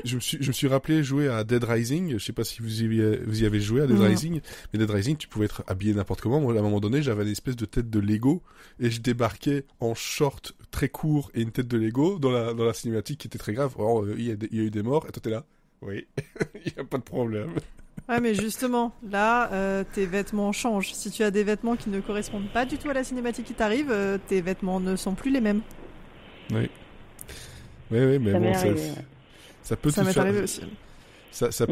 Je me suis rappelé jouer à Dead Rising. Je sais pas si vous y avez joué à Dead Rising, mais Dead Rising, tu pouvais être habillé n'importe comment. Moi, à un moment donné, j'avais une espèce de tête de Lego et je débarquais en short très court et une tête de Lego dans la cinématique qui était très grave. Alors, il y a eu des morts et toi t'es là. Oui, il y a pas de problème. Ouais, mais justement, là, tes vêtements changent. Si tu as des vêtements qui ne correspondent pas du tout à la cinématique qui t'arrive, tes vêtements ne sont plus les mêmes. Oui, mais bon, ça peut. Ça m'est arrivé aussi. Ça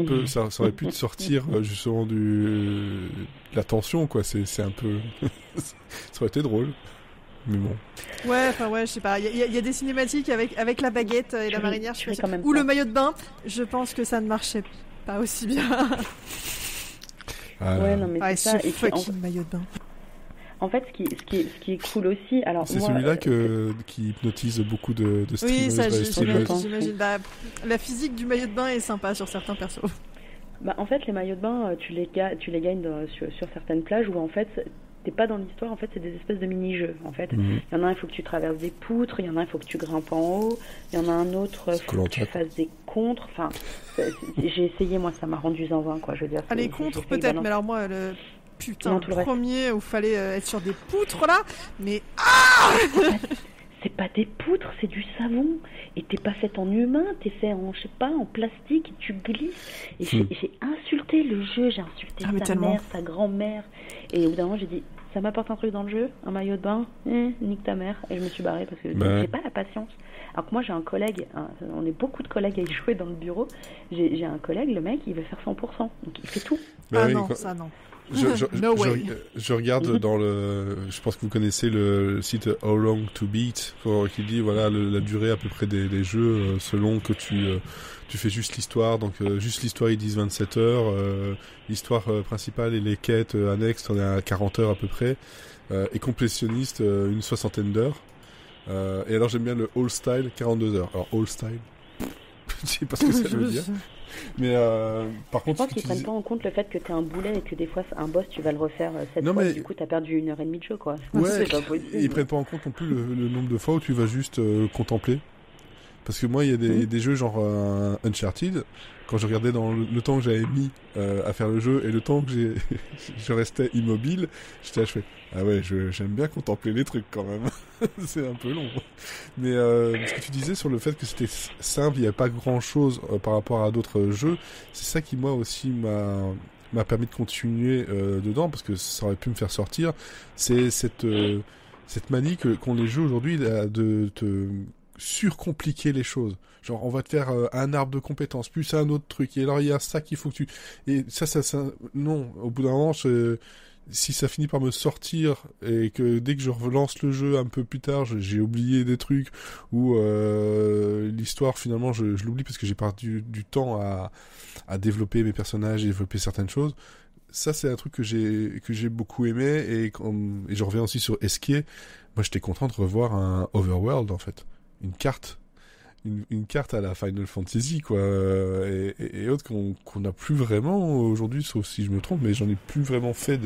aurait pu te sortir justement de la tension, quoi. C'est un peu, ça aurait été drôle. Mais bon. Ouais, je sais pas. Il y a des cinématiques avec la baguette et la marinière, ou le maillot de bain. Je pense que ça ne marchait pas aussi bien. Ouais, non, mais c'est ça. Et fucking maillot de bain. En fait, ce qui est cool aussi, alors c'est moi, celui-là qui hypnotise beaucoup de streamers. Oui, ça, j'imagine. La physique du maillot de bain est sympa sur certains persos. En fait, les maillots de bain, tu les gagnes sur certaines plages où en fait t'es pas dans l'histoire, en fait c'est des espèces de mini-jeux en fait. Il y en a un, il faut que tu traverses des poutres, il y en a un, il faut que tu grimpes en haut, il y en a un autre, il faut que tu fasses des contres, enfin j'ai essayé, moi ça m'a rendu zinzin quoi, je veux dire. Les contres peut-être, mais alors moi le premier où il fallait être sur des poutres là, mais c'est pas des poutres, c'est du savon. Et t'es pas fait en humain, t'es fait en, je sais pas, en plastique, et tu glisses. Et j'ai insulté le jeu, j'ai insulté sa mère, sa grand-mère. Et au bout d'un moment, j'ai dit, ça m'apporte un truc dans le jeu, un maillot de bain, nique ta mère. Et je me suis barrée parce que j'ai pas la patience. Alors que moi, j'ai un collègue, on est beaucoup de collègues à y jouer dans le bureau. J'ai un collègue, le mec, il veut faire 100%. Donc il fait tout. Ça non. Je regarde dans je pense que vous connaissez le site How Long to Beat, qui dit voilà la durée à peu près des jeux selon que tu fais juste l'histoire. Donc juste l'histoire ils disent 27 heures, l'histoire principale et les quêtes annexes on est à 40 heures à peu près, et complétionniste une 60aine d'heures. Et alors j'aime bien le All Style 42 heures. Alors All Style, je sais pas ce que ça veut dire. Mais par contre, je pense qu'ils prennent pas en compte le fait que t'es un boulet et que des fois un boss tu vas le refaire 7 fois, du coup t'as perdu 1h30 de jeu quoi. Ouais, c'est pas possible. Ils prennent pas en compte non plus le nombre de fois où tu vas juste contempler. Parce que moi il y a des jeux genre Uncharted, quand je regardais dans le temps que j'avais mis à faire le jeu et le temps que je restais immobile, j'étais là, je fais ah ouais, j'aime bien contempler les trucs quand même. C'est un peu long. Mais ce que tu disais sur le fait que c'était simple, il n'y a pas grand chose par rapport à d'autres jeux, c'est ça qui moi aussi m'a permis de continuer dedans, parce que ça aurait pu me faire sortir. C'est cette manie qu'ont les jeux aujourd'hui de te surcompliquer les choses. Genre on va te faire un arbre de compétences plus un autre truc, et alors il y a ça qu'il faut que tu, et ça non, au bout d'un moment si ça finit par me sortir et que dès que je relance le jeu un peu plus tard j'ai oublié des trucs, ou l'histoire finalement je l'oublie parce que j'ai perdu du temps à développer mes personnages et développer certaines choses. Ça c'est un truc que j'ai beaucoup aimé, et je reviens aussi sur Esquier. Moi j'étais content de revoir un Overworld en fait, une carte à la Final Fantasy quoi, et autres qu'on n'a plus vraiment aujourd'hui, sauf si je me trompe, mais j'en ai plus vraiment fait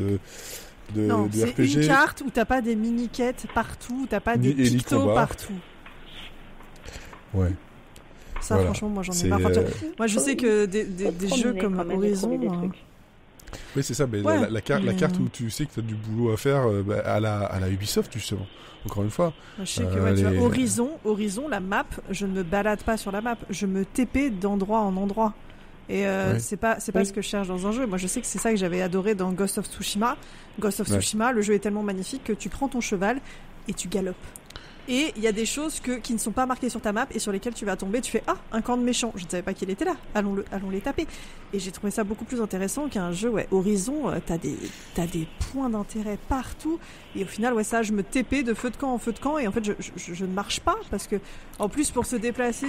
Non, de c'est RPG. une carte où t'as pas des mini-quêtes partout, t'as pas des Ni Elite pictos Combat. partout. Ouais. Ça, Voilà. franchement, moi j'en ai C'est, marre. Enfin, moi je sais que des Faut jeux promener comme quand même et Horizon. trouver des trucs. Oui, c'est ça. Mais Ouais, la carte mais- où tu sais que t'as du boulot à faire à la Ubisoft, justement. Encore une fois. Je sais que tu les- vois, Horizon, la map, je ne me balade pas sur la map, je me TP d'endroit en endroit. Et Ouais. c'est pas Oui. ce que je cherche dans un jeu. Moi, je sais que c'est ça que j'avais adoré dans Ghost of Tsushima. Ghost of Ouais. Tsushima, le jeu est tellement magnifique que tu prends ton cheval et tu galopes. Et il y a des choses qui ne sont pas marquées sur ta map et sur lesquelles tu vas tomber. Tu fais « Ah, un camp de méchants. Je ne savais pas qu'il était là. Allons les taper. » Et j'ai trouvé ça beaucoup plus intéressant qu'un jeu, Horizon, t'as des points d'intérêt partout. Et au final, ça, je me TP de feu de camp en feu de camp. Et en fait, je ne marche pas parce que, en plus, pour se déplacer,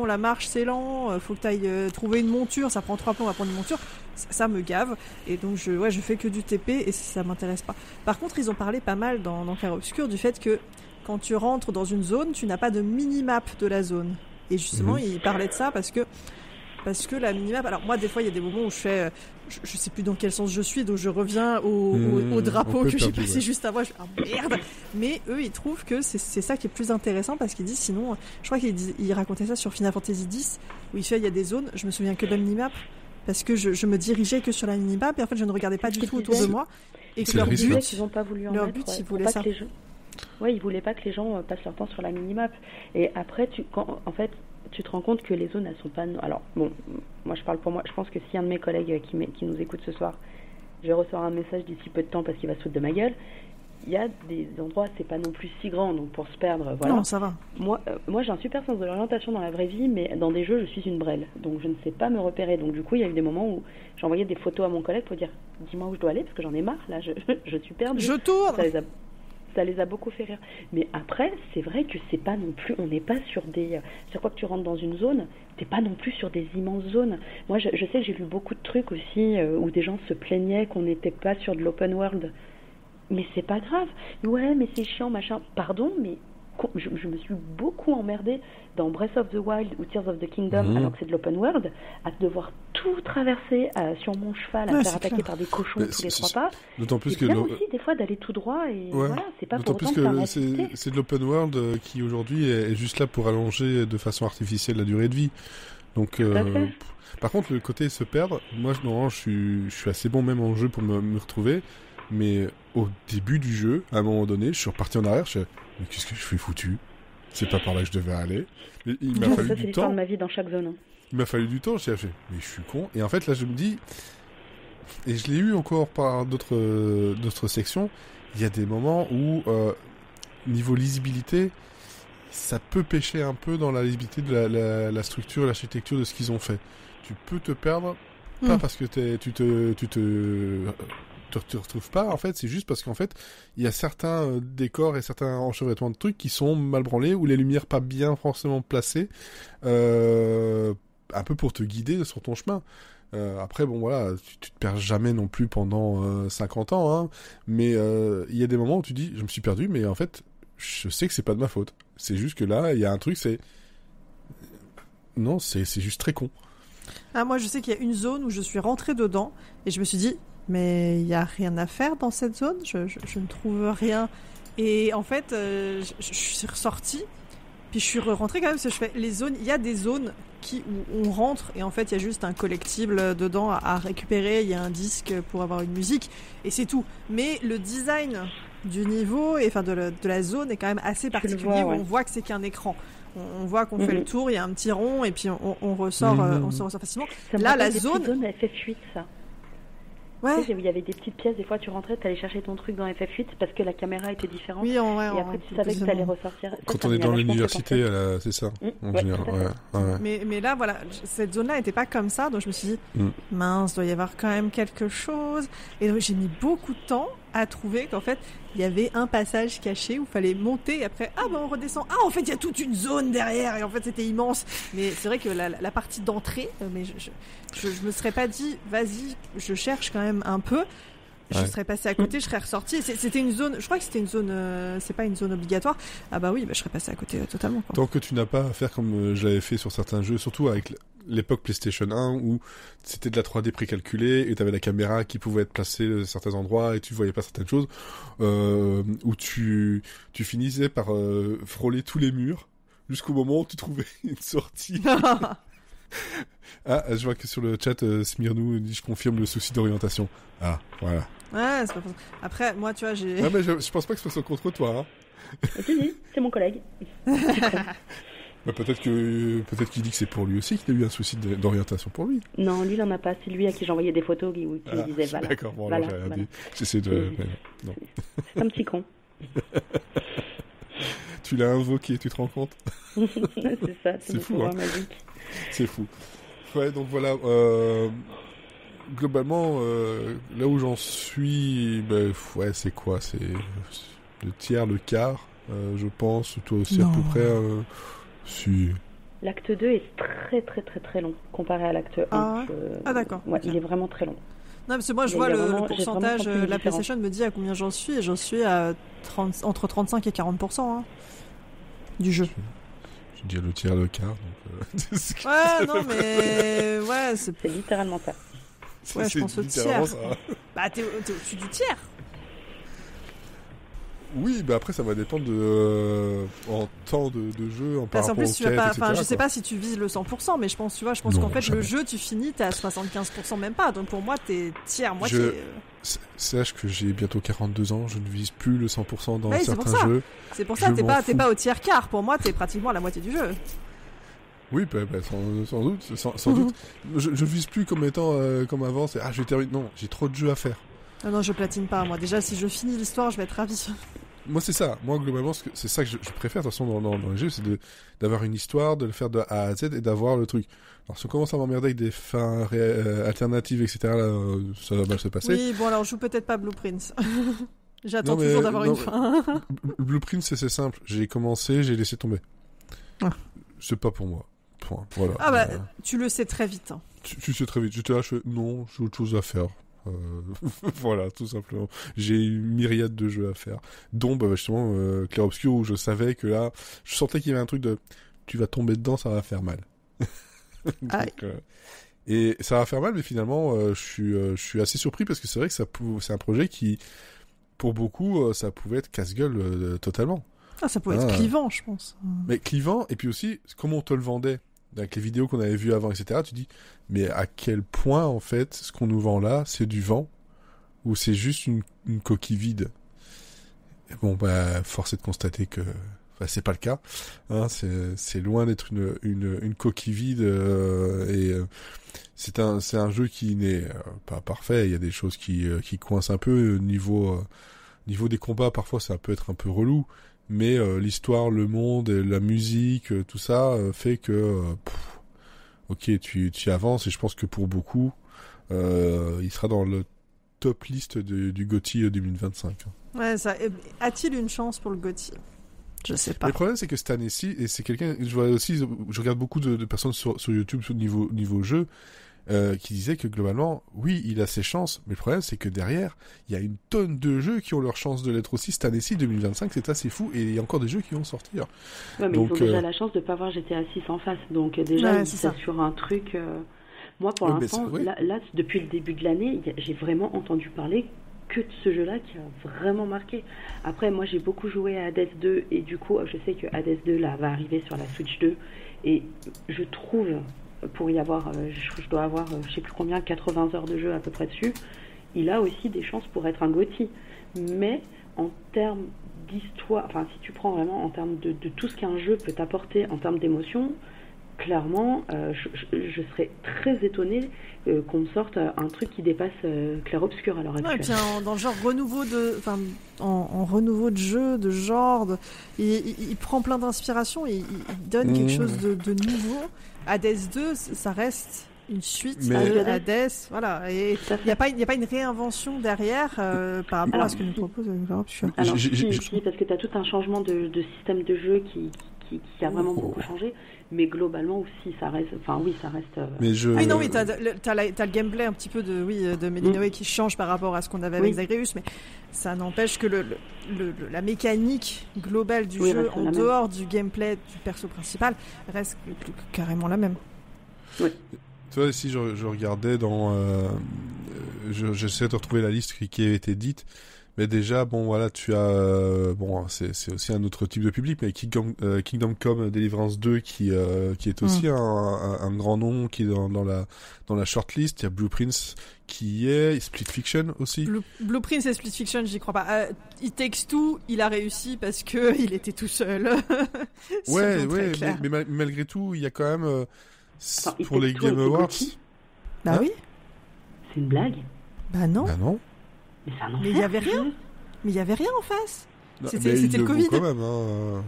la marche, c'est lent. Faut que tu ailles trouver une monture. Ça prend 3 plombs à prendre une monture. Ça me gave. Et donc, je fais que du TP et ça m'intéresse pas. Par contre, ils ont parlé pas mal dans Clair Obscur du fait que quand tu rentres dans une zone, tu n'as pas de mini-map de la zone. Et justement, ils parlaient de ça parce que la minimap. Alors moi, des fois, il y a des moments où je fais, je sais plus dans quel sens je suis, donc je reviens au drapeau on peut que j'ai perdu, passé ouais. juste avant. Je fais, ah merde. Mais eux, ils trouvent que c'est ça qui est plus intéressant parce qu'ils disent sinon, je crois qu'ils racontaient ça sur Final Fantasy X où il y a des zones. Je me souviens que de la minimap parce que je me dirigeais que sur la minimap et en fait, je ne regardais pas du tout autour de moi. Et que C'est leur le risque, but, hein. Ils n'ont pas voulu en leur mettre. but, ils pour voulaient pas ça. que les gens... Ouais, ils voulaient pas que les gens passent leur temps sur la minimap. Et après, en fait, tu te rends compte que les zones, elles sont pas... Alors, bon, moi je parle pour moi. Je pense que si un de mes collègues qui nous écoute ce soir, je vais recevoir un message d'ici peu de temps parce qu'il va se foutre de ma gueule. Il y a des endroits, c'est pas non plus si grand, donc pour se perdre, voilà. non, ça va. Moi j'ai un super sens de l'orientation dans la vraie vie, mais dans des jeux, je suis une brêle. Donc je ne sais pas me repérer. Donc du coup, il y a eu des moments où j'envoyais des photos à mon collègue pour dire « Dis-moi où je dois aller, parce que j'en ai marre, là, je suis perdue. » Je tourne. Ça les a beaucoup fait rire. Mais après, c'est vrai que c'est pas non plus... On n'est pas sur des... Chaque fois que tu rentres dans une zone, t'es pas non plus sur des immenses zones. Moi, je sais que j'ai lu beaucoup de trucs aussi où des gens se plaignaient qu'on n'était pas sur de l'open world. Mais c'est pas grave. Ouais, mais c'est chiant, machin. Pardon, mais je me suis beaucoup emmerdée dans Breath of the Wild ou Tears of the Kingdom, alors que c'est de l'open world, à devoir tout traverser sur mon cheval, à me faire attaquer par des cochons Mais tous les 3 pas. D'autant plus C'est que bien aussi, des fois, d'aller tout droit et voilà, c'est pas d'autant pour plus autant de que s'arrêter. c'est de l'open world qui aujourd'hui est juste là pour allonger de façon artificielle la durée de vie. Donc, à fait. par contre, le côté se perdre, moi, normalement, je suis assez bon même en jeu pour me retrouver. Mais au début du jeu, à un moment donné, je suis reparti en arrière. Je suis mais qu'est-ce que je fais foutu? C'est pas par là que je devais aller. Mais il m'a Ça, fallu c'est du l'histoire temps. de ma vie dans chaque zone. Il m'a fallu du temps. J'ai fait, mais je suis con. Et en fait, là, je me dis, et je l'ai eu encore par d'autres sections. Il y a des moments où niveau lisibilité, ça peut pêcher un peu dans la lisibilité de la structure, l'architecture de ce qu'ils ont fait. Tu peux te perdre, pas parce que tu te retrouves pas, en fait, c'est juste parce qu'en fait, il y a certains décors et certains enchevêtrements de trucs qui sont mal branlés, ou les lumières pas bien forcément placées, un peu pour te guider sur ton chemin. Après, bon, voilà, tu te perds jamais non plus pendant 50 ans, hein, mais il y a des moments où tu dis, je me suis perdu, mais en fait, je sais que c'est pas de ma faute. C'est juste que là, il y a un truc, non, c'est juste très con. Ah, moi, je sais qu'il y a une zone où je suis rentrée dedans et je me suis dit, mais il n'y a rien à faire dans cette zone, je ne trouve rien. Et en fait, je suis ressortie, puis je suis rentrée quand même, parce que je fais les zones, il y a des zones où on rentre et en fait, il y a juste un collectible dedans à récupérer, il y a un disque pour avoir une musique et c'est tout. Mais le design du niveau, et enfin de la zone est quand même assez particulier, vois, ouais. où on voit que c'est qu'un écran. On voit qu'on fait le tour, il y a un petit rond et puis on ressort, on se ressort facilement. Ça me Là, la rappelle des zone, petites zones FF8, ça. ouais. Tu sais, il y avait des petites pièces, des fois tu rentrais, t'allais chercher ton truc dans FF8 parce que la caméra était différente. Oui, et après tu savais que t'allais ressortir. Quand on est dans l'université, c'est ça, en général. Ouais. Mais là, voilà, cette zone-là n'était pas comme ça, donc je me suis dit, mince, doit y avoir quand même quelque chose. Et donc j'ai mis beaucoup de temps à trouver qu'en fait, il y avait un passage caché où il fallait monter et après, on redescend. Ah, en fait, il y a toute une zone derrière et en fait, c'était immense. Mais c'est vrai que la partie d'entrée, mais je me serais pas dit, vas-y, je cherche quand même un peu. Je serais passé à côté, je serais ressorti. C'était une zone, je crois que c'était une zone, c'est pas une zone obligatoire. Ah bah oui, je serais passé à côté totalement. Quoi. Tant que tu n'as pas à faire comme j'avais fait sur certains jeux, surtout avec l'époque PlayStation 1 où c'était de la 3D précalculée et tu avais la caméra qui pouvait être placée à certains endroits et tu voyais pas certaines choses, où tu finissais par frôler tous les murs jusqu'au moment où tu trouvais une sortie. Ah, je vois que sur le chat, Smirnou dit je confirme le souci d'orientation. Ah, voilà. Ouais, c'est pas possible. Après, moi, tu vois, j'ai... Ah, mais je pense pas que ce soit contre toi, hein. Si, c'est mon collègue. Bah, peut-être qu'il dit que c'est pour lui aussi qu'il a eu un souci d'orientation pour lui. Non, lui, il en a pas. C'est lui à qui j'envoyais des photos où il me disait voilà. D'accord, bon, voilà, alors j'ai rien voilà. dit. J'essaie de... Non. C'est un petit con. Tu l'as invoqué, tu te rends compte? C'est ça, c'est mon fou, pouvoir hein. magique. C'est fou. Ouais, donc voilà. Globalement, là où j'en suis, ouais, c'est quoi? C'est le tiers, le quart, je pense. Toi aussi, Non. à peu près. Si. L'acte 2 est très très très très long comparé à l'acte 1. Ah ouais Ah d'accord. Ouais, Ok. il est vraiment très long. Non, parce que moi, je Il y vois a le vraiment- j'ai pourcentage, vraiment senti une la différence. PlayStation me dit à combien j'en suis, et j'en suis à entre 35 et 40% hein, du jeu. Je dis le tiers, le quart. Donc, Ouais, non, mais... Ouais, c'est... C'est littéralement ça. Ouais, je pense au littéralement tiers. ça. Bah, t'es au-dessus du tiers. Oui, bah après ça va dépendre de en temps de jeu, en par Parce qu'en rapport plus, aux tu vas quêtes, pas... etc., Enfin, je sais quoi. pas si tu vises le 100%, mais je pense Non, qu'en fait, jamais. le jeu, tu finis, t'es à 75% même pas. Donc pour moi, t'es tiers, moitié. Sache que j'ai bientôt 42 ans, je ne vise plus le 100% dans Ouais, c'est pour certains ça. jeux. C'est pour ça, Je t'es m'en pas fous. au tiers quart. Pour moi, t'es pratiquement à la moitié du jeu. Oui, sans doute, sans doute. Je ne vise plus comme étant comme avant, c'est je vais terminer. Non, j'ai trop de jeux à faire. Non, je platine pas, moi. Déjà, si je finis l'histoire, je vais être ravi. Moi, c'est ça. Moi, globalement, c'est ça que je préfère, de toute façon, dans les jeux, c'est d'avoir une histoire, de le faire de A à Z et d'avoir le truc. Alors, si on commence à m'emmerder avec des fins alternatives, etc., là, ça va mal se passer. Oui, bon, alors, je joue peut-être pas Blueprints. J'attends Non, mais- toujours d'avoir non, une fin. Blueprint, c'est simple. J'ai commencé, j'ai laissé tomber. Ah. C'est pas pour moi. Point. Voilà. Ah bah, tu le sais très vite. Hein. Tu sais très vite. J'étais là, non, j'ai autre chose à faire. Voilà, tout simplement. J'ai une myriade de jeux à faire. Dont, justement, Clair Obscur, où je savais que là, je sentais qu'il y avait un truc de, tu vas tomber dedans, ça va faire mal. Donc, et ça va faire mal, mais finalement, je suis assez surpris parce que c'est vrai que c'est un projet qui, pour beaucoup, ça pouvait être casse-gueule totalement. Ah, ça peut être clivant, je pense. Mais clivant, et puis aussi, comme on te le vendait, avec les vidéos qu'on avait vues avant, etc., tu dis, mais à quel point, en fait, ce qu'on nous vend là, c'est du vent, ou c'est juste une coquille vide? Et bon, force est de constater que, c'est pas le cas, hein, c'est loin d'être une coquille vide, c'est un jeu qui n'est pas parfait, il y a des choses qui coincent un peu, niveau des combats, parfois ça peut être un peu relou, mais l'histoire, le monde, la musique, tout ça fait que ok, tu avances, et je pense que pour beaucoup il sera dans le top liste du GOTY 2025. Ouais, ça. A-t-il une chance pour le GOTY? Je sais pas. Le problème, c'est que cette année-ci, et c'est quelqu'un, je vois aussi, je regarde beaucoup de personnes sur YouTube niveau jeu, qui disaient que globalement, oui, il a ses chances, mais le problème, c'est que derrière, il y a une tonne de jeux qui ont leur chance de l'être aussi. Cette année-ci, 2025, c'est assez fou, et il y a encore des jeux qui vont sortir. Ouais, mais Donc, ils ont déjà la chance de pas voir GTA 6 en face. Donc déjà, Ouais, ils c'est sont ça. sur un truc... Moi, pour Ouais, mais l'instant, c'est- ouais. là, depuis le début de l'année, j'ai vraiment entendu parler que de ce jeu-là qui a vraiment marqué. Après, moi, j'ai beaucoup joué à Hades 2, et du coup, je sais que Hades 2, là, va arriver sur la Switch 2, et je trouve, pour y avoir, je dois avoir, je sais plus combien, 80 heures de jeu à peu près dessus, il a aussi des chances pour être un GOTY. Mais en termes d'histoire, enfin, si tu prends vraiment en termes de tout ce qu'un jeu peut t'apporter en termes d'émotion, clairement, je serais très étonnée qu'on me sorte un truc qui dépasse Clair Obscur à l'heure Ouais, et actuelle. puis dans le genre renouveau en renouveau de jeu, de genre, il prend plein d'inspiration, il donne quelque chose de nouveau. Hades 2, ça reste une suite Mais- de Hades, voilà. Et Tout à il n'y a pas une réinvention derrière par rapport à ce que nous propose Clair Obscur. Alors, J'ai- si, parce que tu as tout un changement de système de jeu qui qui a vraiment beaucoup changé, mais globalement aussi, ça reste. Enfin, oui, ça reste. Mais Ah non, oui, t'as le gameplay un petit peu de Melinoë qui change par rapport à ce qu'on avait avec Zagreus, mais ça n'empêche que la mécanique globale du jeu, en dehors du gameplay du perso principal, reste carrément la même. Oui. Tu vois, ici, je regardais dans... j'essaie de retrouver la liste qui a été dite. Mais déjà, bon, voilà, tu as... c'est aussi un autre type de public, mais Kingdom Come Deliverance 2 qui est aussi un grand nom qui est dans la shortlist. Il y a Blueprints qui y est, Split Fiction aussi. Blueprints et Split Fiction, j'y crois pas. It Takes Two, il a réussi parce que il était tout seul. Ouais, mais malgré tout, il y a quand même... pour les Game Awards... Bah oui. C'est une blague. Bah non. Mais c'est un enfer. Mais il y avait rien. Mais il y avait rien en face. Non, c'était le Covid. Quand même, hein.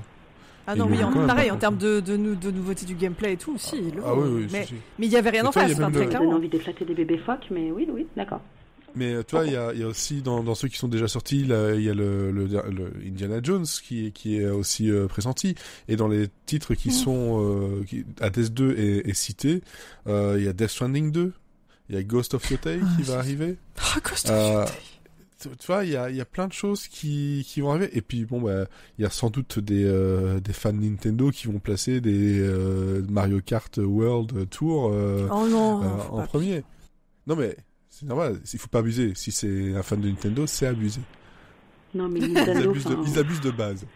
Ah non, oui, pareil, en termes de nouveautés du gameplay et tout aussi. Oui, mais si. il y avait rien en face, très clairement. Ça donne envie d'éclater des bébés phoques, mais oui, d'accord. Mais tu vois, il y a aussi dans ceux qui sont déjà sortis, il y a le Indiana Jones qui est aussi pressenti. Et dans les titres qui sont Hades 2 est cité, il y a Death Stranding 2, il y a Ghost of Yotei qui va arriver. Ghost of Yotei. Tu vois, il y a plein de choses qui vont arriver. Et puis bon, il y a sans doute des fans Nintendo qui vont placer des Mario Kart World Tour en premier. Non mais c'est normal, il faut pas abuser. Si c'est un fan de Nintendo, c'est abusé. Non mais Nintendo, ils abusent de base.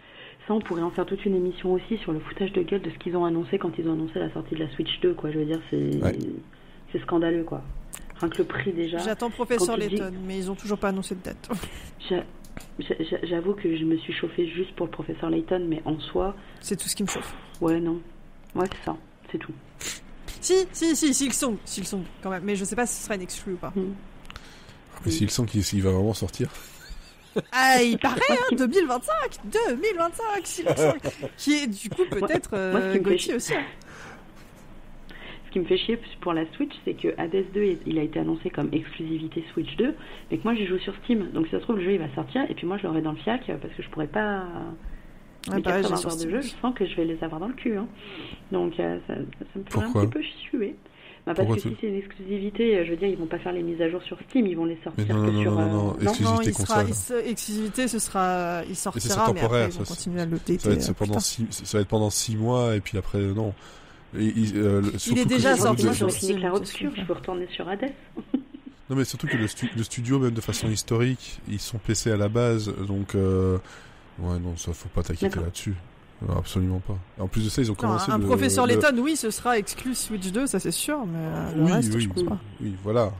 Ça, on pourrait en faire toute une émission aussi sur le foutage de gueule de ce qu'ils ont annoncé quand ils ont annoncé la sortie de la Switch 2, quoi. Je veux dire, c'est scandaleux, quoi. Rien que le prix déjà. J'attends Professeur Layton, mais ils ont toujours pas annoncé de date. J'avoue que je me suis chauffée juste pour le Professeur Layton, mais en soi... C'est tout ce qui me chauffe. Ouais, non. Ouais, c'est ça. C'est tout. Si, Silksong, quand même. Mais je sais pas si ce sera une exclue ou pas. Mais Silksong, il va vraiment sortir. Ah, il paraît, 2025, Silksong. Qui est, du coup, peut-être Gauthier aussi. Ce qui me fait chier pour la Switch, c'est que Hades 2, il a été annoncé comme exclusivité Switch 2, mais que moi, j'y joue sur Steam. Donc, si ça se trouve, le jeu, il va sortir, et puis moi, je l'aurai dans le fiac, parce que je pourrais pas... Les 80 heures de jeu, je sens que je vais les avoir dans le cul. Hein. Donc, ça me fait un petit peu suer. Parce que si c'est une exclusivité, je veux dire, ils vont pas faire les mises à jour sur Steam, ils vont les sortir sur... Non, exclusivité console. Exclusivité, il sortira, mais après, ils vont continuer à le dater. Ça va être pendant 6 mois, et puis après, non. Il est déjà sorti. Moi, j'aurais fini Clair Obscur, je peux retourner sur Hades. Non, mais surtout que le studio, même de façon historique, ils sont PC à la base, donc... Ouais, non, ça, faut pas t'inquiéter là-dessus. Non, absolument pas. En plus de ça, ils ont commencé... Un Professeur Layton, oui, ce sera exclu Switch 2, ça c'est sûr, mais le reste, je pense pas. Oui, voilà.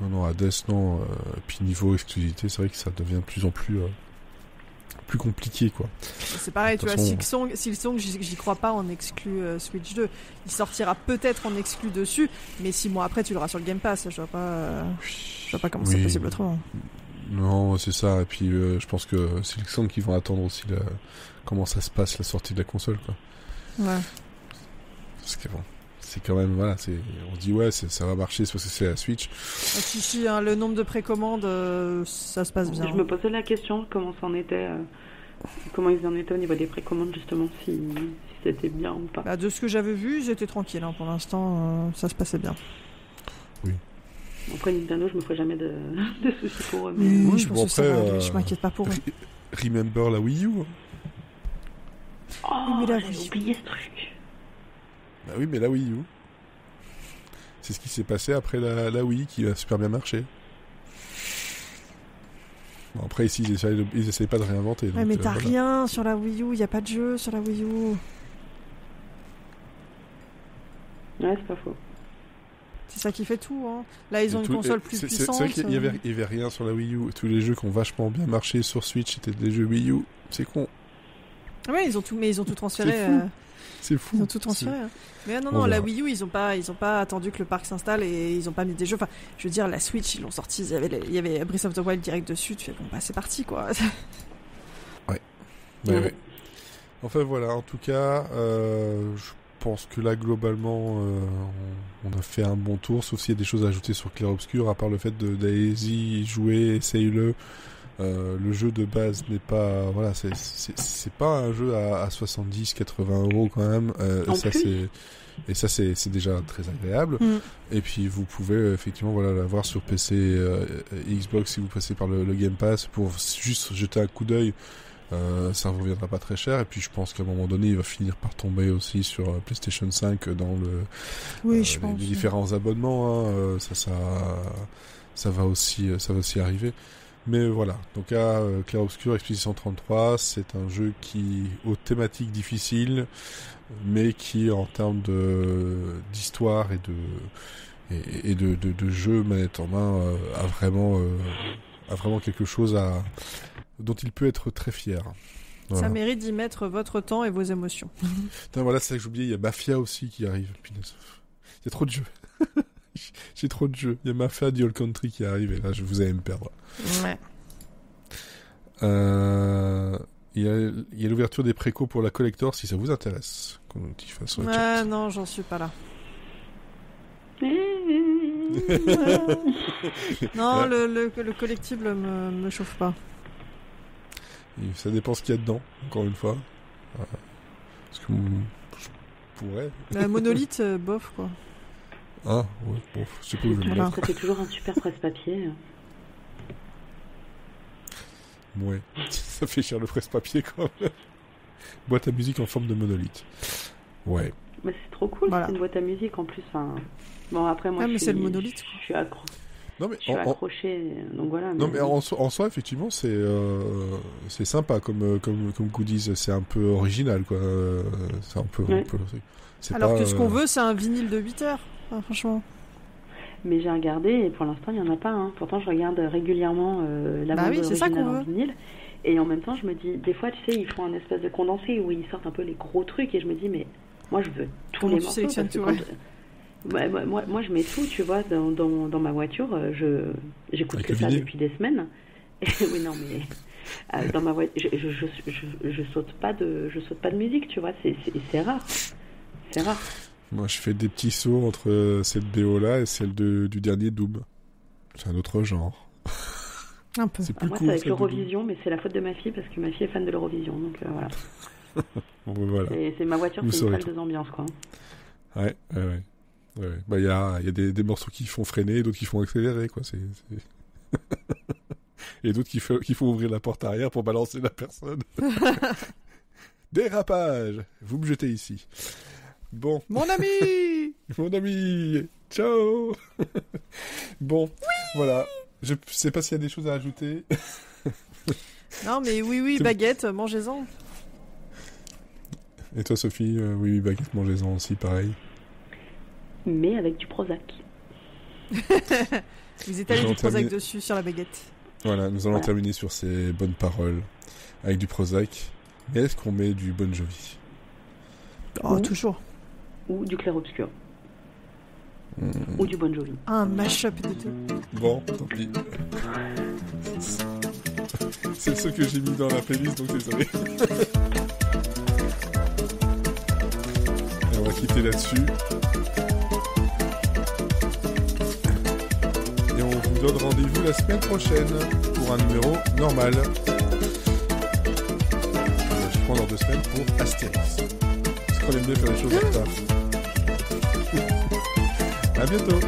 Non, Hades, non. Puis niveau exclusivité, c'est vrai que ça devient de plus en plus compliqué, quoi. C'est pareil, tu vois, Silksong, j'y crois pas en exclu Switch 2. Il sortira peut-être en exclu dessus, mais 6 mois après, tu l'auras sur le Game Pass. Je vois pas comment c'est possible autrement. Non, c'est ça. Et puis, je pense que Silksong qui vont attendre aussi comment ça se passe la sortie de la console, quoi. Ouais. Parce que bon, c'est quand même, voilà, on se dit ça va marcher, c'est parce que c'est la Switch. Si, le nombre de précommandes, ça se passe bien. Je me posais la question, comment ils en étaient au niveau des précommandes, justement, si c'était bien ou pas. De ce que j'avais vu, j'étais tranquille, hein. Pour l'instant, ça se passait bien. Oui. Après Nintendo, je me ferai jamais de soucis pour eux. Mais je pense que je m'inquiète pas pour eux. Remember la Wii U. Oh, j'ai oublié ce truc. Bah oui, mais la Wii U. C'est ce qui s'est passé après la Wii qui a super bien marché. Bon, après ici, ils essayent pas de réinventer. Ouais, mais t'as rien sur la Wii U, y a pas de jeu sur la Wii U. Ouais, c'est pas faux. C'est ça qui fait tout, hein. Là, ils ont une console plus puissante. C'est vrai qu'il y avait rien sur la Wii U. Tous les jeux qui ont vachement bien marché sur Switch, c'était des jeux Wii U. C'est con. Ouais, ils ont tout transféré. C'est fou. Ils ont tout transféré. Mais non, la Wii U, ils ont pas attendu que le parc s'installe et ils ont pas mis des jeux. Enfin, je veux dire, la Switch, ils l'ont sorti. Il y avait Breath of the Wild direct dessus. Tu fais c'est parti, quoi. Ouais. Enfin voilà. En tout cas, je pense que là, globalement, on a fait un bon tour, sauf s'il y a des choses à ajouter sur Clair Obscur, à part le fait d'aller-y jouer, essaye-le. Le jeu de base n'est pas, voilà, c'est pas un jeu à 70-80 € quand même. Et ça c'est déjà très agréable. Et puis vous pouvez effectivement voilà l'avoir sur PC, Xbox si vous passez par le Game Pass pour juste jeter un coup d'œil. Ça ne reviendra pas très cher. Et puis je pense qu'à un moment donné il va finir par tomber aussi sur PlayStation 5 dans les différents abonnements. Hein. Ça va aussi arriver. Mais voilà, donc Clair Obscur Expedition 33, c'est un jeu qui, aux thématiques difficiles, mais qui, en termes d'histoire et de jeu manette en main, a vraiment quelque chose dont il peut être très fier. Voilà. Ça mérite d'y mettre votre temps et vos émotions. Putain, voilà, c'est ça que j'ai oublié, il y a Mafia aussi qui arrive. Punaise. Il y a trop de jeux. J'ai trop de jeux. Il y a Mafia The Old Country qui arrive et là, vous allez me perdre. Ouais. Il y a l'ouverture des précos pour la collector si ça vous intéresse. Non, j'en suis pas là. Non, le collectible me chauffe pas. Et ça dépend ce qu'il y a dedans, encore une fois. Parce que je pourrais. Monolith, bof, quoi. Ah, ouais, bon, je sais pas où je vais le mettre. Ça fait toujours un super presse-papier. Ouais, ça fait cher le presse-papier quand même. Boîte à musique en forme de monolithe. Ouais. Mais c'est trop cool, c'est une boîte à musique en plus. Bon, après, moi, mais c'est le monolithe. Je suis accroché, donc voilà. Non, mais en soi, effectivement, c'est sympa comme goodies. C'est un peu original, quoi. C'est un peu... Alors que ce qu'on veut, c'est un vinyle de 8 heures, franchement. Mais j'ai regardé et pour l'instant, il n'y en a pas. Hein. Pourtant, je regarde régulièrement la bande originale en vinyle. Et en même temps, je me dis, des fois, tu sais, ils font un espèce de condensé où ils sortent un peu les gros trucs. Et je me dis, mais moi, je veux tous les morceaux. Moi, je mets tout, tu vois, dans ma voiture. J'écoute que ça depuis des semaines. Oui, non, mais dans ma voiture, je saute pas de musique, tu vois. C'est rare. C'est rare. Moi, je fais des petits sauts entre cette BO-là et celle du dernier Doom. C'est un autre genre. Un peu. C'est plus cool. Moi, c'est avec l'Eurovision, mais c'est la faute de ma fille, parce que ma fille est fan de l'Eurovision, donc voilà. Bon, voilà. C'est ma voiture, c'est une salle de ambiance, quoi. Ouais. Bah, il y a des morceaux qui font freiner, d'autres qui font accélérer, quoi. Et d'autres qui font ouvrir la porte arrière pour balancer la personne. Dérapage. Vous me jetez ici. Bon. Mon ami. Mon ami. Ciao. Bon, voilà. Je sais pas s'il y a des choses à ajouter. Non, mais oui, baguette, mangez-en. Et toi, Sophie, oui, baguette, mangez-en aussi, pareil. Mais avec du Prozac. Vous étalez du Prozac dessus sur la baguette. Voilà, nous allons terminer sur ces bonnes paroles avec du Prozac. Mais est-ce qu'on met du Bon Jovi? Toujours. Ou du Clair Obscur. Ou du Bon Jovi. Un mash-up de tout. Bon, tant pis. C'est ce que j'ai mis dans la playlist, donc désolé. Et on va quitter là-dessus. Et on vous donne rendez-vous la semaine prochaine pour un numéro normal. Je prends dans 2 semaines pour Astérix. Parce qu'on aime bien faire les choses en retard. À bientôt.